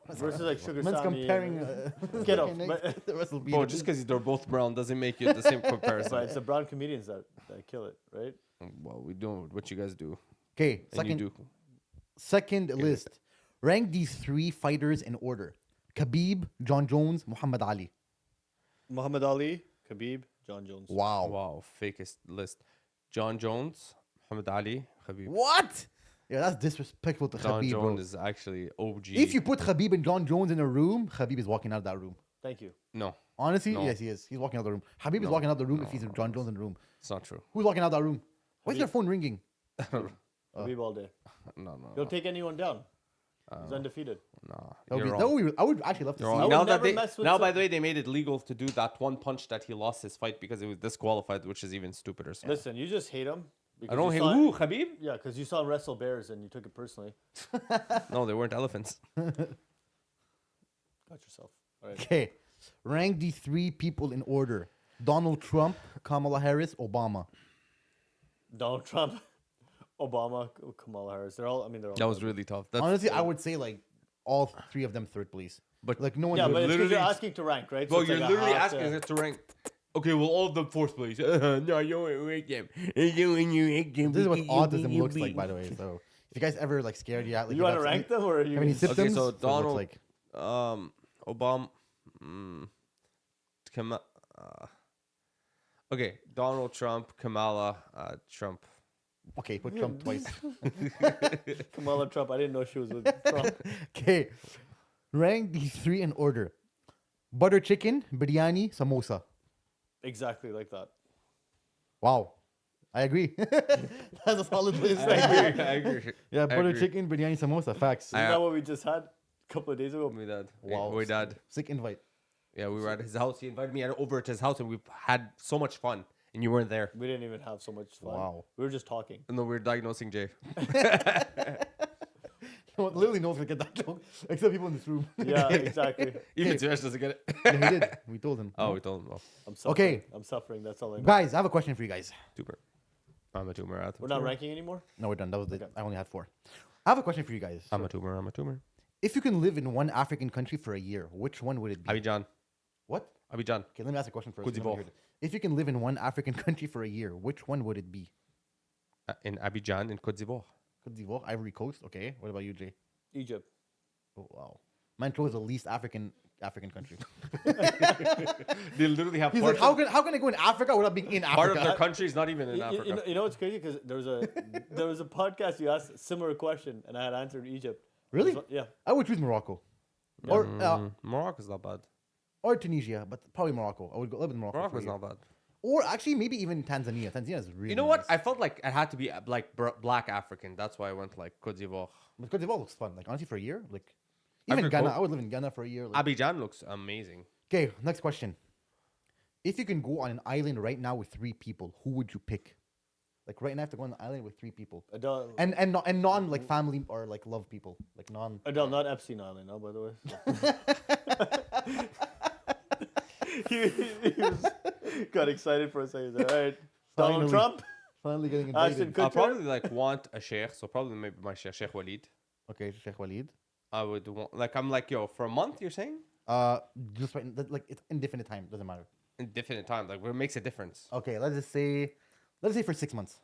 versus like Sugar Man's Sammy. comparing Get Zakir off, Naik but- to Russell Bro, Peters. just because they're both brown doesn't make it the same comparison. But it's the brown comedians that kill it, right? Well, we do what you guys do. Okay, And you do. second list. Rank these 3 fighters in order: Khabib, John Jones, Muhammad Ali. Muhammad Ali, Khabib, John Jones. Wow. Wow, fakest list. John Jones, Muhammad Ali, Khabib. What? Yeah, that's disrespectful to John Khabib, bro. Jones is actually OG. If you put Khabib and John Jones in a room, Khabib is walking out of that room. Thank you. No, Honestly, No. yes, he is. He's walking out of the room. Habib is walking out of the room if he's John Jones in the room. it's not true. Who's walking out of that room? Why is your phone ringing? Khabib all day. No, He'll take anyone down. He's undefeated. no. That would You're be, wrong. that would be, I would actually love to You're see. wrong. I Now would that never they, mess with now some- by the way, they made it legal to do that one punch that he lost his fight because it was disqualified, which is even stupider. So. Listen, you just hate him. I because don't you hate saw- who, Khabib? Yeah, because you saw him wrestle bears and you took it personally. No, they weren't elephants. Got yourself. All right. Okay. Rank these 3 people in order: Donald Trump, Kamala Harris, Obama. Donald Trump, Obama, Kamala Harris. They're all. I mean, they're all. That was really tough. That's, Honestly, I would say like all 3 of them third place. But- like no one. Yeah, would- but it's because you're literally- asking to rank, right? Bro, it's you're like I literally have asking to- us to rank. Okay, well, all of them fourth place. No, you don't rank them. this is what autism looks like, by the way. So if you guys ever like scared, yeah, like You want to have rank any- them or are you? have any symptoms? so That's what it looks Donald- like. Obama. Okay, Donald Trump, Kamala, Trump. Okay, put Trump twice. Kamala Trump. I didn't know she was with Trump. Okay, rank these 3 in order: butter chicken, biryani, samosa. Exactly like that. Wow, I agree. That's a solid list. I agree. Yeah, I butter agree. chicken, biryani, samosa. Facts. Isn't that what we just had a couple of days ago? We did. Wow. We did. Sick invite. Yeah, we were at his house. He invited me over at his house, and we had so much fun. And you weren't there. We didn't even have so much fun. Wow. We were just talking. And then we were diagnosing Jay. Literally no one can get that joke except people in this room. Yeah, exactly. Even Suresh doesn't get it. Yeah, he did. We told him. Oh, we told him. Oh, I'm suffering. Okay. I'm suffering. That's all I know. Guys, I have a question for you guys. tumor. I'm a tumor. We're not ranking anymore. No, we're done. That was the, Okay. I only had 4. I have a question for you guys. I'm a tumor. I'm a tumor. If you can live in one African country for a year, which one would it be? Abidjan. What? Abidjan. Okay, let me ask a question first. Côte Let me d'Ivoire. hear it. If you can live in one African country for a year, which one would it be? In Abidjan, in Côte d'Ivoire. Côte d'Ivoire, Ivory Coast. Okay. What about you, Jay? Egypt. Oh, wow. Man chose the least African country. They literally have He's part like, how can I go in Africa without being in part of Africa? their country is not even in You Africa. know what's crazy? Because there was a podcast you asked a similar question and I had answered Egypt. Really? So- yeah. I would choose Morocco. Or Morocco's not bad. or Tunisia, but probably Morocco. I would go live in Morocco. for a Morocco's year. not bad. Or actually, maybe even Tanzania. Tanzania is really. You know what? nice. I felt like it had to be like black African. That's why I went like Côte d'Ivoire. But Côte d'Ivoire looks fun. Like honestly, for a year, like Ivory even Ghana, Coast. I would live in Ghana for a year. Like. Abidjan looks amazing. Okay, next question. If you can go on an island right now with 3 people, who would you pick? Like right now, I have to go on an island with 3 people, Adele, and non like family or like love people, like non. Adele, not Epstein Island, no, by the way. Got excited for a second. All right. Donald Finally. Trump. Finally getting Ashton invited. Kutcher. I'll probably like want a sheikh. So probably maybe my Sheikh Walid. Okay, Sheikh Walid. I would want like I'm like yo for a month. You're saying Just right, like it's indefinite time. Doesn't matter. indefinite time. Like what makes a difference? Okay, let's say for 6 months.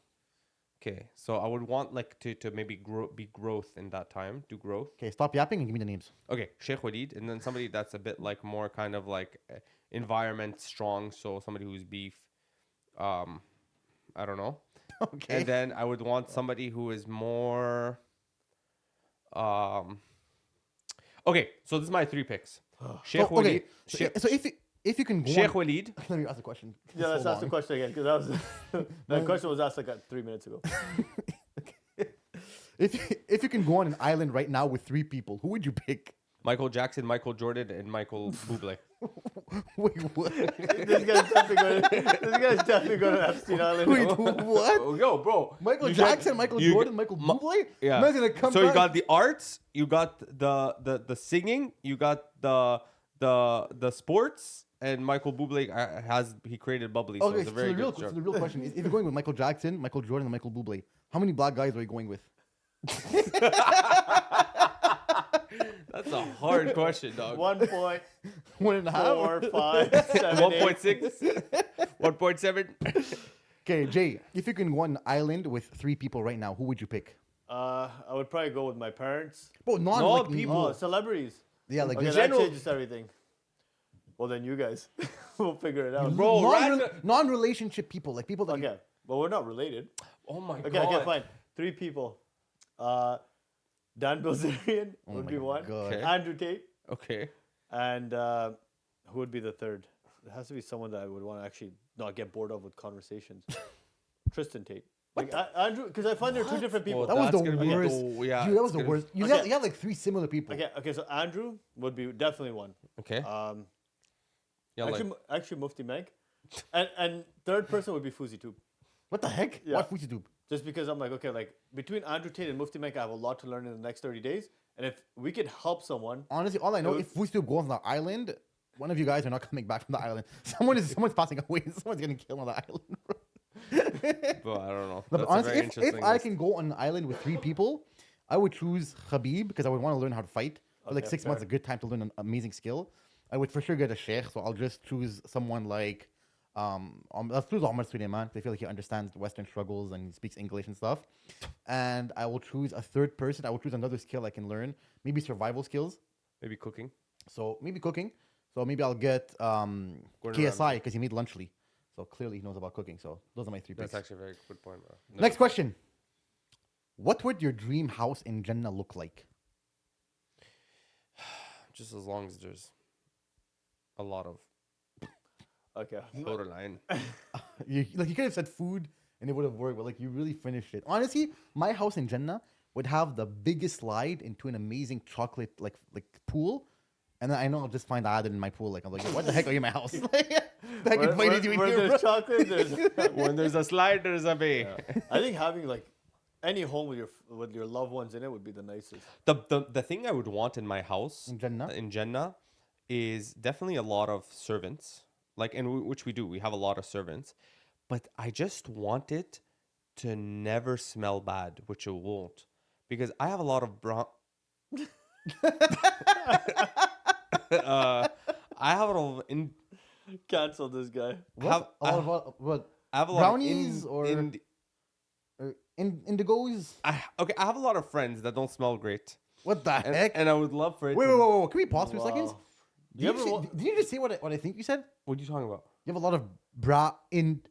Okay, so I would want like to maybe be growth in that time. Do growth. Okay, stop yapping and give me the names. Okay, Sheikh Walid, and then somebody that's a bit like more kind of like environment strong. So somebody who's beef. I don't know. Okay. And then I would want somebody who is more. Okay, so this is my 3 picks. Sheikh So, Walid. okay, so if you can go Sheikh on, Walid. let me ask the question. Yeah, let's So ask the long. question again because that was that question was asked like 3 minutes ago. If you can go on an island right now with 3 people, who would you pick? Michael Jackson, Michael Jordan, and Michael Bublé. Wait, what? This guy's definitely going to Epstein Island. Wait, what? Oh, yo, bro. Michael You got- Jackson, Michael you Jordan, got- Michael Ma- Bublé? Yeah. Man's gonna come So you back. got the arts, you got the singing, you got the sports, and Michael Bublé he created Bubbly, so Okay, it's a so very the real, good so joke. the real question is: if you're going with Michael Jackson, Michael Jordan, and Michael Bublé, how many black guys are you going with? That's a hard question, dog. 1.45, 1.5. 7, 1.6, 1.7. Okay, Jay, if you can go on an island with 3 people right now, who would you pick? I would probably go with my parents. Bro, No, people. Oh, celebrities. Yeah, like Okay, this- that general- changes everything. Well, then you guys, we'll figure it out. Bro, non-relationship people, like people that Okay, but we're not related. Oh my Okay, god. okay, fine. 3 people. Dan Bilzerian would my be one. God. Okay. Andrew Tate. Okay. And who would be the third? It has to be someone that I would want to actually not get bored of with conversations. Tristan Tate. Like Andrew, because I find they're 2 different people. That was That's the gonna be worst. yeah, Dude, that was it's the gonna- worst. You Okay. had like 3 similar people. Okay, so Andrew would be definitely one. Okay. Yeah, Actually, Mufti Meg. And third person would be Fousey too. What the heck? Yeah. What would you do? Just because I'm like, okay, like between Andrew Tate and Mufti Meg, I have a lot to learn in the next 30 days. And if we could help someone, Honestly, all I know, would- if we still go on the island, one of you guys are not coming back from the island. Someone's passing away. Someone's getting killed on the island. Bro. Bro, I don't know. No, but That's a honestly, very if interesting I list. can go on an island with 3 people, I would choose Khabib because I would want to learn how to fight. For like Okay, 6 months, a good time to learn an amazing skill. I would for sure get a sheikh, so I'll just choose someone like let's choose Omar Suleiman. I feel like he understands Western struggles and he speaks English and stuff. And I will choose a third person. I will choose another skill I can learn, maybe survival skills. Maybe cooking. So maybe cooking. So maybe I'll get KSI because he made Lunchly. So clearly he knows about cooking. So those are my 3 picks. That's actually a very good point, bro. No. Next question. What would your dream house in Jannah look like? Just as long as there's a lot of okay, photo line. You could have said food and it would have worked, but like you really finished it. Honestly, my house in Jannah would have the biggest slide into an amazing chocolate like pool. And then I know I'll just find Adil in my pool. Like I'm like, what the heck are you in my house? Like, the heck invited you in where here, bro? there's chocolate, there's. When there's a slide, there's a bay. I think having like any home with your loved ones in it would be the nicest. The thing I would want in my house In Jannah? is definitely a lot of servants. Like, and which we do. We have a lot of servants. But I just want it to never smell bad, which it won't. Because I have a lot of brown... I have a lot of... Cancel this guy. What? I have a lot Brownies of or indigos? okay, I have a lot of friends that don't small great. What the heck? And I would love for it Wait, to... Can we pause for Wow. seconds? Do you Did ever you, wa- did you just say what I think you said? What are you talking about? You have a lot of bra in.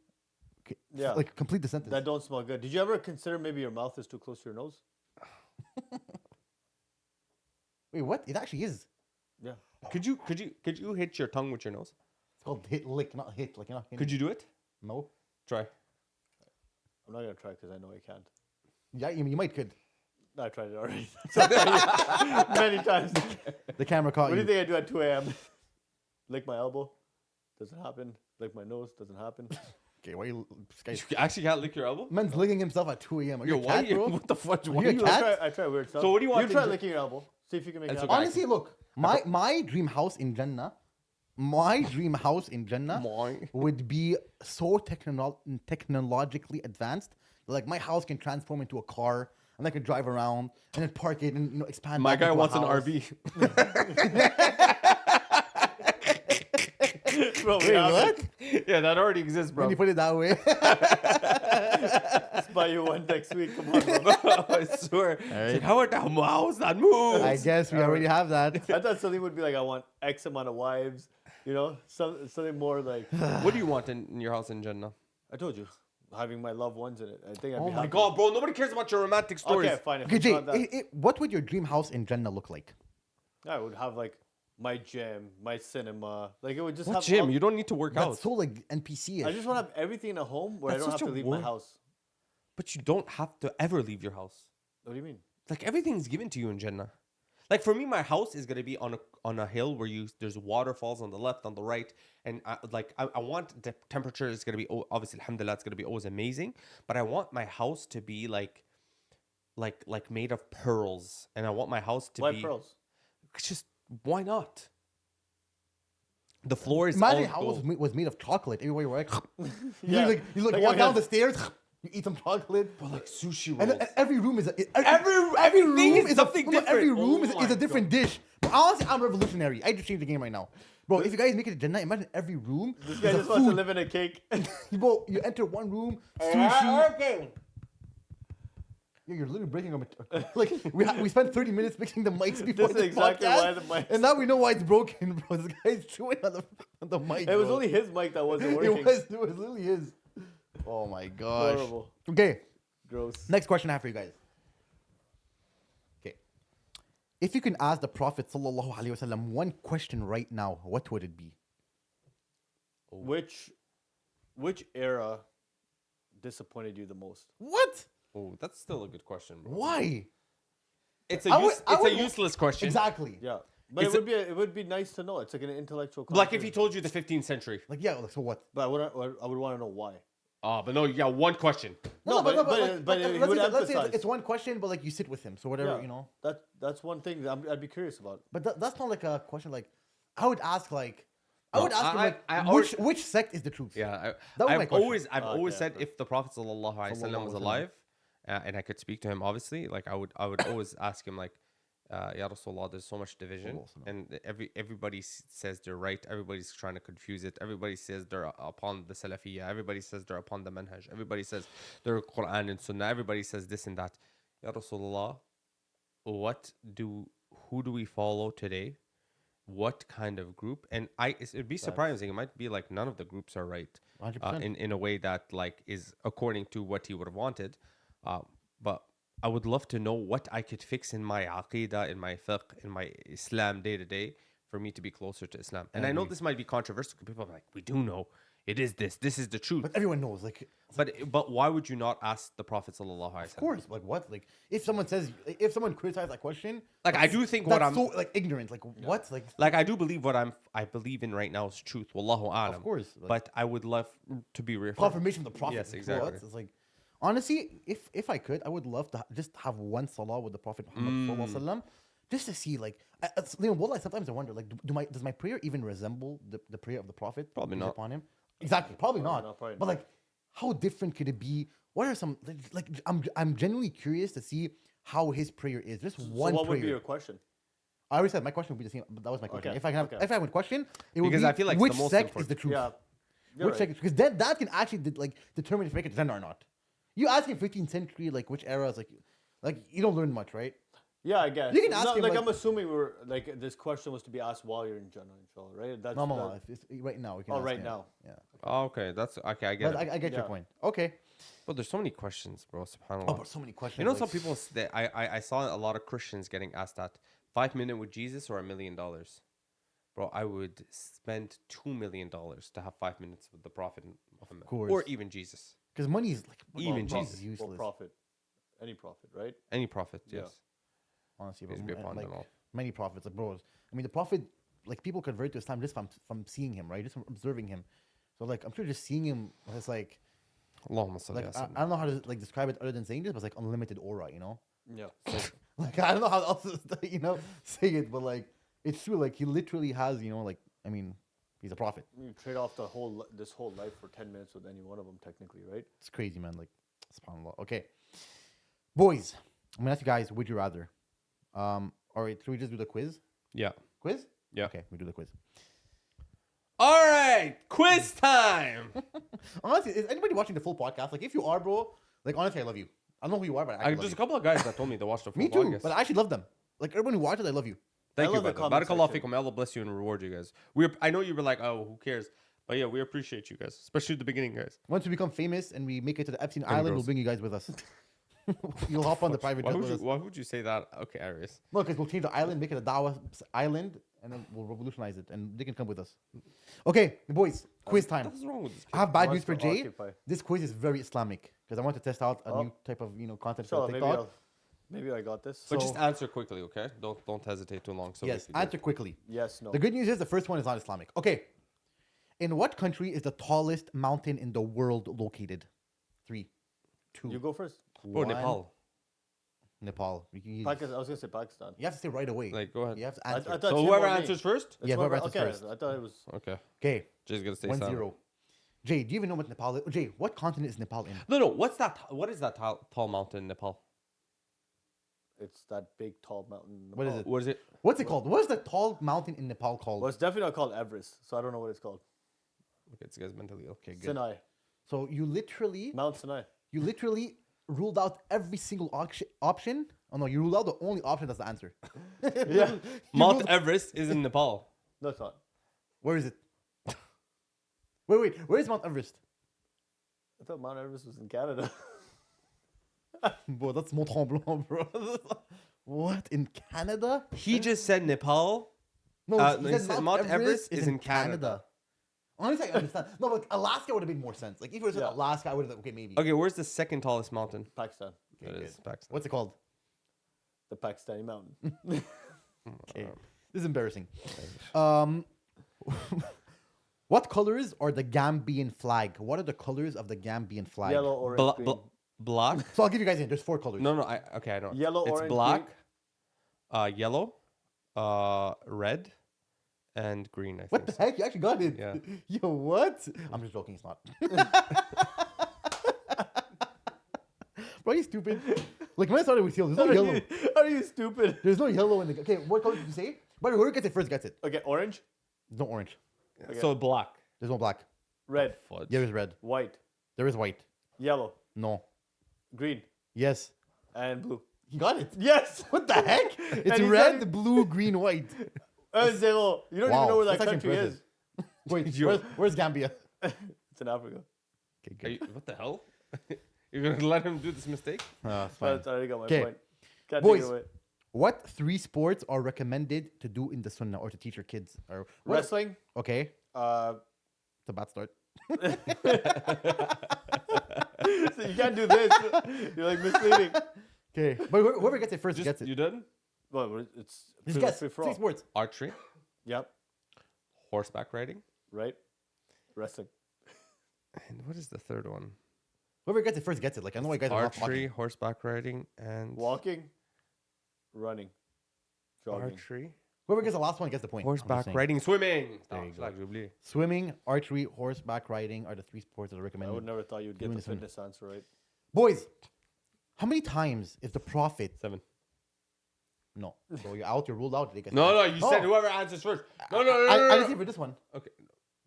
Yeah. Like complete the sentence. That don't smell good. Did you ever consider maybe your mouth is too close to your nose? Wait, what? It actually is. Yeah. Could you hit your tongue with your nose? It's called hit lick, not hit. Like you're not hitting. Could you do it? No. Try. I'm not gonna try because I know I can't. Yeah, you might could. I tried it already. Many times. The camera caught What do you. you think I do at 2 a.m.? Lick my elbow. Doesn't happen. Lick my nose. Doesn't happen. Okay, why you? This guy's, You actually can't lick your elbow? man's licking himself at 2 a.m. Are you Yo, a why? cat, bro? What the fuck? Are Why you a you- cat? I try weird stuff. So what do you want You to try do? licking your elbow. See if you can make it It's happen. okay. Honestly, look, my dream house in Jannah, would be so technologically advanced. Like my house can transform into a car, and I can drive around and then park it and expand. My back guy into a wants an house. RV. Bro, we Wait, have what? it. Yeah, that already exists, When bro. you put it that way. Let's buy you one next week. Come on, bro. I swear. It's like, how about that mouse that moves? I guess we already have that. I thought something would be like, I want X amount of wives. You know, something more like. What do you want in your house in Jannah? I told you, having my loved ones in it. I think I'd Oh be my happy. god, bro! Nobody cares about your romantic stories. Okay, fine. If Okay, it's Jay, not that, what would your dream house in Jannah look like? I would have like my gym, my cinema. Like it would just What have. gym? all- You don't need to work That's out. so like NPC-ish. I just want to have everything in a home where That's I don't have such to a leave word. my house. But you don't have to ever leave your house. What do you mean? Like everything's given to you in Jannah. Like for me, my house is gonna be on a hill where there's waterfalls on the left, on the right, and I want the temperature is gonna be obviously alhamdulillah it's gonna be always amazing, but I want my house to be like made of pearls, and I want my house to Why be pearls? It's just why not? The floor is Imagine all how it was gold. was made of chocolate. Everywhere you were like, Yeah. you Like walk we down had- the stairs, you eat some chocolate. But like sushi And, rolls. and every room is Everything room is a, something no, every different. room Oh is my a different dish. But honestly, I'm revolutionary. I just changed the game right now, bro. If you guys make it a Jannah, imagine every room. This is guy a just wants to food. live in a cake. Bro, you enter one room, sushi. Yeah, you're literally breaking our like we spent 30 minutes fixing the mics before This is this exactly podcast, why the mics- and now we know why it's broken, bro. This guy's chewing on the mic. It was bro. only his mic that wasn't it working. was literally his. Oh my gosh. Horrible. Okay, Gross. next question I have for you guys. Okay, if you can ask the Prophet sallallahu alaihi wasallam one question right now, what would it be? Which era disappointed you the most? What? Oh, that's still a good question, bro. Why? It's I a would- I would- useless question. Exactly. Yeah, but It's it would be nice to know. It's like an intellectual. Like if he conversation. told you the 15th century. Like yeah. Like, so what? But I would want to know why. Oh, but no, yeah, one question. No, but like, he let's would say it's emphasize. one question, but like you sit with him, so whatever Yeah, you know. That's one thing I'd be curious about. But that's not like a question. Like I would ask like I No, would ask him I- like I which sect is the truth? Yeah, That was my I've question. always Okay, said okay. if the Prophet sallallahu alaihi wasallam Sallallahu was alaihi wasallam. alive, and I could speak to him, obviously, like I would always ask him like, Ya Rasulullah, there's so much division, Sallallahu and everybody says they're right, everybody's trying to confuse it, everybody says they're upon the Salafiyya, everybody says they're upon the Manhaj, everybody says they're Quran and Sunnah, everybody says this and that. Ya Rasulullah, who do we follow today? What kind of group? And it'd be surprising. It might be like none of the groups are right 100%. in a way that like is according to what he would have wanted. But I would love to know what I could fix in my aqidah, in my fiqh, in my Islam day to day for me to be closer to Islam. And I know this might be controversial. People are like, we do know it is this. This is the truth. But everyone knows. Like But why would you not ask the Prophet sallallahu alaihi wasallam? of course. Like what? Like if someone criticizes that question, Like I do think what that's I'm so like ignorant. Like what? like I do believe what I believe in right now is truth. Wallahu a'lam. Of course, like- but I would love to be reaffirmed. confirmation of the Prophet. Yes, Like, exactly. what? It's like honestly, if I could, I would love to just have one salah with the Prophet Muhammad sallallahu alaihi wasallam, just to see like wallah, sometimes I wonder like does my prayer even resemble the prayer of the Prophet? Probably peace not. upon him. Exactly, probably not. probably But not. like, how different could it be? What are some like? I'm genuinely curious to see how his prayer is. Just one So what prayer. would be your question? I already said my question would be the same. But that was my question. Okay, If I can have, okay. if I have a question, it would Because be I feel like it's which the most sect is important. the truth. Yeah, you're Which right. sect? Because then that can actually determine if you make it to Jannah or not. You asking 15th century like which era is like you don't learn much, right? Yeah, I guess. You can ask him, like, like- I'm assuming we're like this question was to be asked while you're in Jannah, inshallah, right? That's No, that- if it's right now. We can Oh, ask right him. now. Yeah. Oh, okay, that's okay. I get But it. I get your Yeah. point. Okay. But there's so many questions, bro. Subhanallah. Oh, but so many questions. You know, like- some people that I saw a lot of Christians getting asked that 5 minutes with Jesus or $1 million. Bro, I would spend $2 million to have 5 minutes with the Prophet Muhammad, course. or even Jesus, Because money is like Even money is Jesus. useless. Or prophet, any prophet, right? any prophet. Yeah. Yes. Honestly, Peace but be upon like them all. many prophets, like bros. I mean, the prophet, like people convert to Islam just from seeing him, right? Just from observing him. So like, I'm sure just seeing him, it's like Allahumma salli like ala I don't know how to like describe it other than saying this, but it's like unlimited aura, you know? Yeah. Like I don't know how else to, say it, but like it's true. Like he literally has, like I mean, he's a prophet. You trade off this whole life for 10 minutes with any one of them, technically, right? It's crazy, man. Like, subhanAllah. Okay, boys, I'm gonna ask you guys, would you rather? All right, should we just do the quiz? Yeah. Quiz? Yeah. Okay, we do the quiz. All right, quiz time. Honestly, is anybody watching the full podcast? Like, if you are, bro, like honestly, I love you. I don't know who you are, but I actually There's love a couple of guys that told me they watched the full you. Me too, podcast. but I actually love them. Like everyone who watches, I love you. Thank I you, love the brother. comment Barakallah section. fikum. May Allah bless you and reward you guys. I know you were like, oh, who cares? But yeah, we appreciate you guys, especially the beginning guys. Once we become famous and we make it to the Epstein Island, we'll girls. bring you guys with us. You'll hop on the private Why jet would, with you, us. why would you say that? Okay, Arius. No, because we'll change the island, make it a Dawah island, and then we'll revolutionize it, and they can come with us. Okay, boys, quiz time. What's wrong with this I kid? have bad Wants news for to Jay. occupy. This quiz is very Islamic because I want to test out a Oh. new type of content Inshallah, for maybe TikTok. maybe I got this. But So- just answer quickly, okay? Don't hesitate too long. So Yes, we can do answer quickly. Yes, no. The good news is the first one is not Islamic. Okay, in what country is the tallest mountain in the world located? 3, 2. You go first. it. Bro, one. Nepal. Nepal. Pakistan. I was gonna say Pakistan. You have to say right away. Like, go ahead. You have to I answer. thought So him whoever or me. answers first. It's Yeah, whoever whoever- answers okay, first. I thought it was. Okay. Okay, Jay's gonna stay 1-0. silent. Jay, do you even know what Nepal is? Jay, what continent is Nepal in? No. What's that? What is that tall mountain in Nepal? It's that big tall mountain. in What is Nepal. it? What is it? What's it called? What is the tall mountain in Nepal called? Well, it's definitely not called Everest, so I don't know what it's called. Okay, this guy's mentally ill. Okay, good. Sinai, So you literally Mount Sinai. ruled out every single option. Oh no, you ruled out the only option that's the answer. Yeah. You Mount ruled- Everest is in Nepal. No, it's not. Where is it? Wait, where is Mount Everest? I thought Mount Everest was in Canada. Bro, that's Mont Tremblant, bro. What, in Canada? He just said Nepal. No, he said Mount Everest is in Canada. Honestly, I understand. No, but Alaska would have made more sense. Like if it was Yeah. Alaska, I would have okay, maybe. Okay, where's the second tallest mountain? Pakistan, That is Pakistan. What's it called? the Pakistani mountain. Okay. This is embarrassing. What colors are the Gambian flag? What are the colors of the Gambian flag? Yellow, orange, Bla- green. bla- black? So I'll give you guys in. There's 4 colors. No. Okay, I know. Yellow, It's orange, black, yellow, red, and green. I think. What the heck? You actually got it. Yeah. Yo, what? I'm just joking. It's not. Bro, you stupid. Like when I started with yellow, there's no yellow. Are you stupid? There's no yellow in the. Okay, what color did you say? But whoever gets it first gets it. Okay, orange, There's no orange. So black. There's no black. red, Fudge. There is red. white, There is white. yellow, No. green, Yes. and blue. You got it. Yes. What the heck? It's he red, said- blue, green, white. Zero. You don't Wow, even know where that that's actually country impressive. Wait, Yo. where's Gambia? It's in Africa. Okay, Are good. you, what the hell? You're gonna let him do this mistake? It's fine. That's already got my 'Kay. point. Can't Boys. take it away. What 3 sports are recommended to do in the sunnah or to teach your kids? Or what- Wrestling. Okay, Uh, it's a bad start. so you can't do this. You're like misleading. Okay, but whoever gets it first Just, gets it. you done? Well, it's Just free- guess. free for 3 all. sports. Archery, Yep. horseback riding, Right. Wrestling. and what is the third one? Whoever gets it first gets it. Like I know why you guys are not Archery, talking. horseback riding, and Walking. Running. Jogging. archery, Whoever gets the last one gets the point. I'm just horseback saying. riding, swimming. There you go. Flag, j'oublie. Swimming, archery, horseback riding are the 3 sports that are I recommended. would never thought you'd get Doing the the sunnah. fitness answer right. Boys, how many times is the Prophet? 7. No, so you're out. You're ruled out. They get No, you said whoever answers first. No. I didn't say for this one. Okay.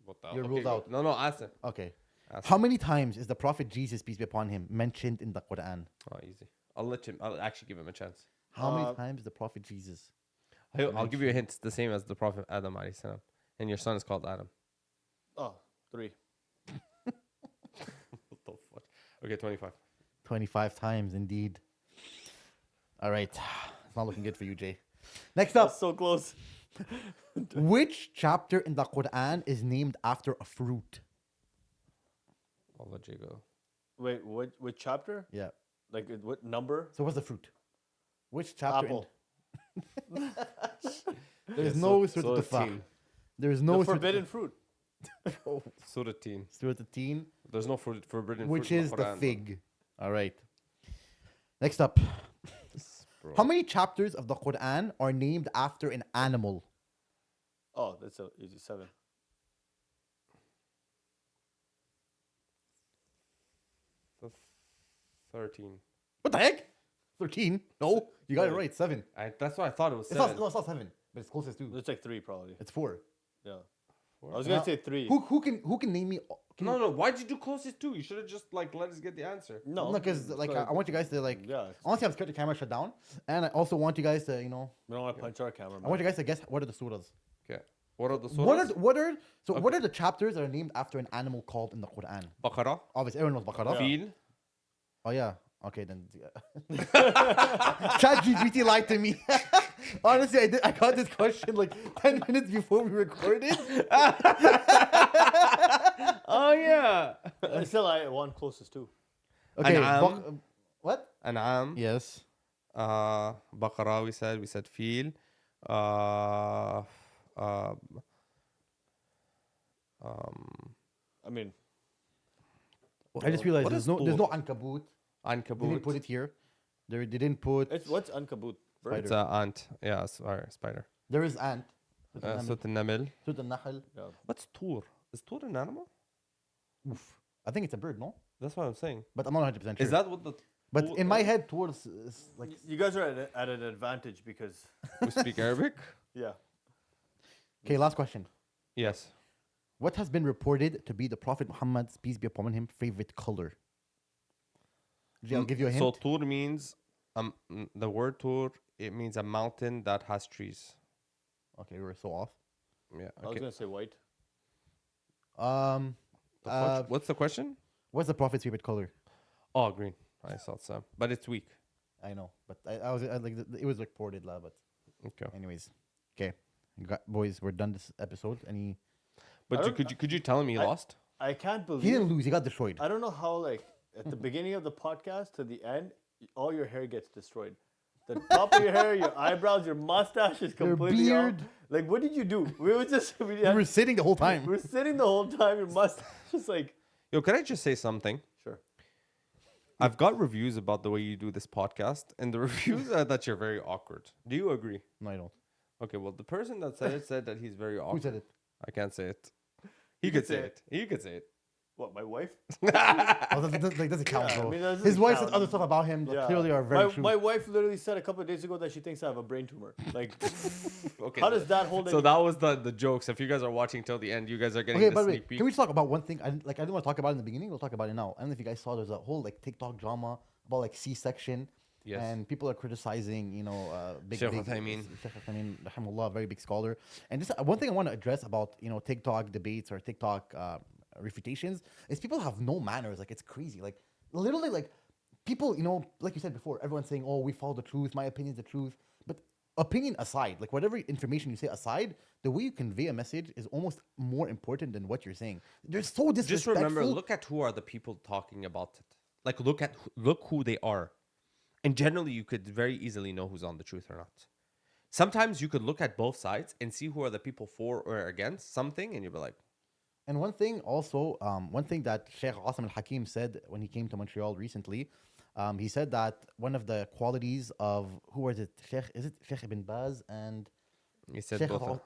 What the hell? You're Okay, ruled go. out. No, answer. Okay. Ask How many times is the Prophet Jesus, peace be upon him, mentioned in the Quran? Oh, easy. I'll actually give him a chance. How many times is the Prophet Jesus? I'll give you a hint. It's the same as the Prophet Adam alayhi salam. And your son is called Adam. Oh, 3. What the fuck? Okay, 25. 25 times, indeed. All right. It's not looking good for you, Jay. Next up, That's so close. which chapter in the Quran is named after a fruit? I'll let you go. Wait, what chapter? Yeah. Like what number? So what's the fruit? Which chapter? Apple. There's no Surah Surah Al-Tufah. Teen. There's no The forbidden fruit. Surah Teen. Surah Teen, There's no forbidden which fruit in is the Quran, fig. All right. Next up. bro. How many chapters of the Quran are named after an animal? Oh, that's a easy 7. The 13. What the heck? 13? No, you got it right. 7. That's why I thought it was It's 7. not, no, it's not 7, but it's closest to. It's like 3 probably. It's 4. Yeah. Four? I was gonna say 3. Who can name me? No. Why'd you do closest to? You should have just let us get the answer. No, No, because like I want you guys to like. Yeah. Honestly, I'm scared the camera shut down, and I also want you guys to We don't want to punch our camera. I want you guys to guess what are the surahs. Okay. What are the surahs? What are the chapters that are named after an animal called in the Quran? Baqarah, Obviously, everyone knows Baqarah. Feel, Oh yeah. Okay then. ChatGPT lied to me. Honestly, I got this question like 10 minutes before we recorded. Oh yeah. Still, I want closest to. Okay. An'am. What? An'am. Yes. Baqarah. We said Feel. I mean, I just realized What there's is no Tur? Ankabut. They Ankabut. didn't put it here. They didn't put. It's what's ankabut? Bird? It's an ant. Yeah, sorry, spider. There is ant. Sut al-naml. Sut al-nahl. Yeah. What's tur? Is tur an animal? Oof. I think it's a bird, no? That's what I'm saying. But I'm not 100% sure. Is that what the? But tur in my is? head, towards is like. You guys are at an advantage because We speak Arabic. yeah. Okay, last question. Yes. What has been reported to be the Prophet Muhammad's, peace be upon him, favorite color? I'll give you a hint. So tur means the word tur. It means a mountain that has trees. Okay, we were so off. Yeah. I was Okay. gonna say white. What's the question? What's the Prophet's favorite color? Oh, green. I thought so, but it's weak. I know, but I like it was reported, lah. But Okay. anyways, okay, boys, we're done this episode. Any? But don't- could you tell him he lost? I can't believe He didn't lose. He got destroyed. I don't know how, like, at the beginning of the podcast to the end, all your hair gets destroyed. The top of your hair, your eyebrows, your mustache is Your completely off. beard. Like, what did you do? We were just we, We were sitting the whole time. were sitting the whole time. Your mustache is like, Yo, can I just say something? sure. I've got reviews about the way you do this podcast, and the reviews are that you're very awkward. Do you agree? No, I don't. Okay, well, the person that said it said that he's very awkward. Who said it? I can't say it. He could say it. You could say it. What, my wife? Oh, that doesn't count, Yeah, I bro. mean, that doesn't His wife count. said other stuff about him that Yeah. clearly are very my, true. my wife literally said a couple of days ago that she thinks I have a brain tumor. Like, Okay. how does that hold? So that was the jokes. If you guys are watching till the end, you guys are getting Okay, the by the way, sneak peek. can we just talk about one thing? I didn't want to talk about it in the beginning. We'll talk about it now. I don't know if you guys saw. There's a whole like TikTok drama about like C-section. Yes. And people are criticizing, big Sheikh big Uthaymeen. Sheikh Uthaymeen, rahimahullah, very big scholar. And just one thing I want to address about TikTok debates or TikTok refutations is people have no manners. Like it's crazy. Like literally, like people, like you said before, everyone's saying, "Oh, we follow the truth. My opinion's the truth." But opinion aside, like whatever information you say aside, the way you convey a message is almost more important than what you're saying. They're so Just disrespectful. remember, look at who are the people talking about it. Like look who they are. And generally, you could very easily know who's on the truth or not. Sometimes you could look at both sides and see who are the people for or against something, and you'll be like, And one thing also, one thing that Sheikh Asim al-Hakim said when he came to Montreal recently, he said that one of the qualities of, who was it? Is it Sheikh Ibn Baz and he said Sheikh both.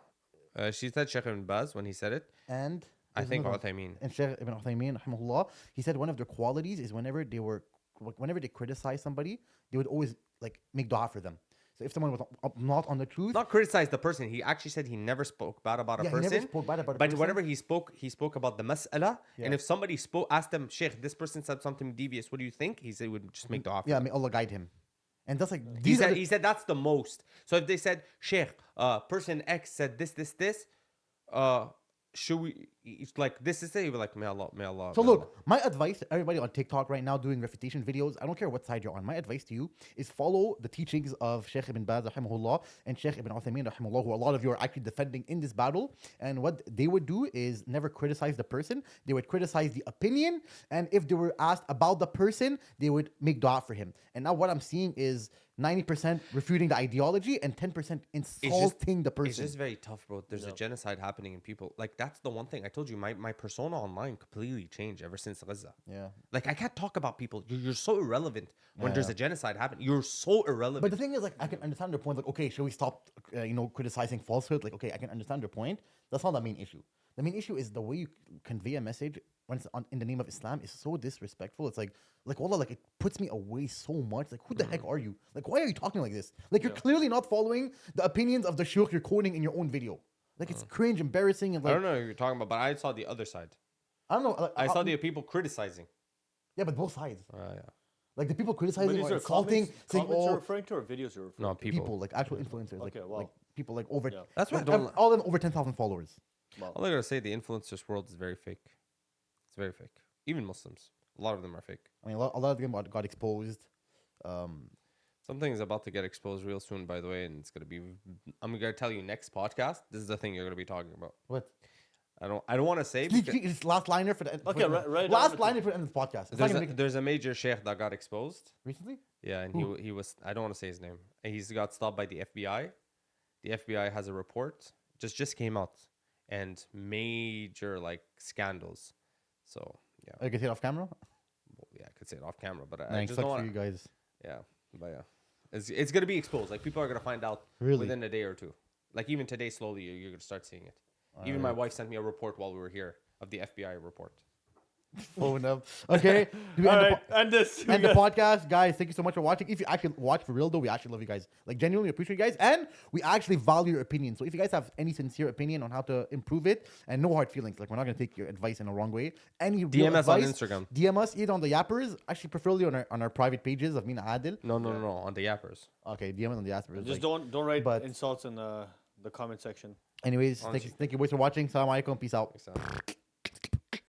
She said Sheikh Ibn Baz when he said it. and I there's think another one. Uthaymeen. And Sheikh Ibn Uthaymeen, rahimahullah, he said one of their qualities is whenever they criticize somebody, they would always like make dua for them. So if someone was not on the truth, Not criticize the person. He actually said he never spoke bad about a Yeah, he person. never spoke bad about a but person. whenever he spoke about the mas'ala. Yeah. And if somebody asked him, Sheikh, this person said something devious. What do you think? He said he would just make dua for yeah, them. may Allah guide him. And that's like He these are said, the- he said that's the most. So if they said, Sheikh, person X said this, should we? It's like this is it. He was like, may Allah. So may look, my advice to everybody on TikTok right now doing refutation videos, I don't care what side you're on. My advice to you is follow the teachings of Sheikh Ibn Baz rahimahullah and Sheikh Ibn Uthaymeen rahimahullah, who a lot of you are actually defending in this battle. And what they would do is never criticize the person. They would criticize the opinion. And if they were asked about the person, they would make dua for him. And now what I'm seeing is 90% refuting the ideology and 10% insulting the person. It's just very tough, bro. There's a genocide happening in people. Like that's the one thing I told you. My persona online completely changed ever since Gaza. Yeah. Like I can't talk about people. You're so irrelevant when Yeah, there's yeah. a genocide happening. You're so irrelevant. But the thing is, like, I can understand their point. Like, okay, should we stop, criticizing falsehood? Like, okay, I can understand their point. That's not the main issue. The main issue is the way you convey a message when it's in the name of Islam is so disrespectful. It's like wallah, like it puts me away so much. Like, who the heck are you? Like, why are you talking like this? Like, you're clearly not following the opinions of the shuyukh you're quoting in your own video. Like, it's cringe, embarrassing, and I like don't know what you're talking about, but I saw the other side. I don't know. Like, I saw the people criticizing. yeah, but both sides. Yeah. Like the people But criticizing these or are insulting, saying, comments you're "Oh, referring to or videos you're referring No, to? people. like actual influencers, Okay, wow. like people like over. Yeah. That's why I like, don't. all of them over 10,000 followers. All I gotta say, the influencers world is very fake. It's very fake. Even Muslims, a lot of them are fake. I mean, a lot of them got exposed. Something is about to get exposed real soon, by the way, and it's gonna be. I'm gonna tell you next podcast. This is the thing you're gonna be talking about. What? I don't want to say. Sneak because peek, it's last liner for the end. Okay, right Last down liner for the end of the podcast. It's not gonna make it there's a major sheikh that got exposed. recently. Yeah, and he was. I don't want to say his name. And he's got stopped by the FBI. The FBI has a report. Just came out, and major like scandals. So yeah, I can say it off camera. well, yeah, I could say it off camera, but I Thanks, just don't sucks for want. you guys. Yeah, But yeah, it's gonna be exposed. Like people are gonna find out Really? within a day or two. Like even today, slowly you're gonna start seeing it. Even my wife sent me a report while we were here of the FBI report. Phone up. Okay. Do we All end the right, end this. and the podcast, guys. Thank you so much for watching. If you actually watch for real, though, we actually love you guys. Like genuinely appreciate you guys, and we actually value your opinion. So if you guys have any sincere opinion on how to improve it, and no hard feelings, like we're not gonna take your advice in the wrong way. Any real DM us on advice, Instagram. DM us either on the Yappers, actually preferably on our private pages of me and Adil. No, on the Yappers. Okay, DM us on the Yappers. Just like- don't write but- insults in the comment section. Anyways, thank you boys for watching. Salam alaikum. Peace out. Peace out.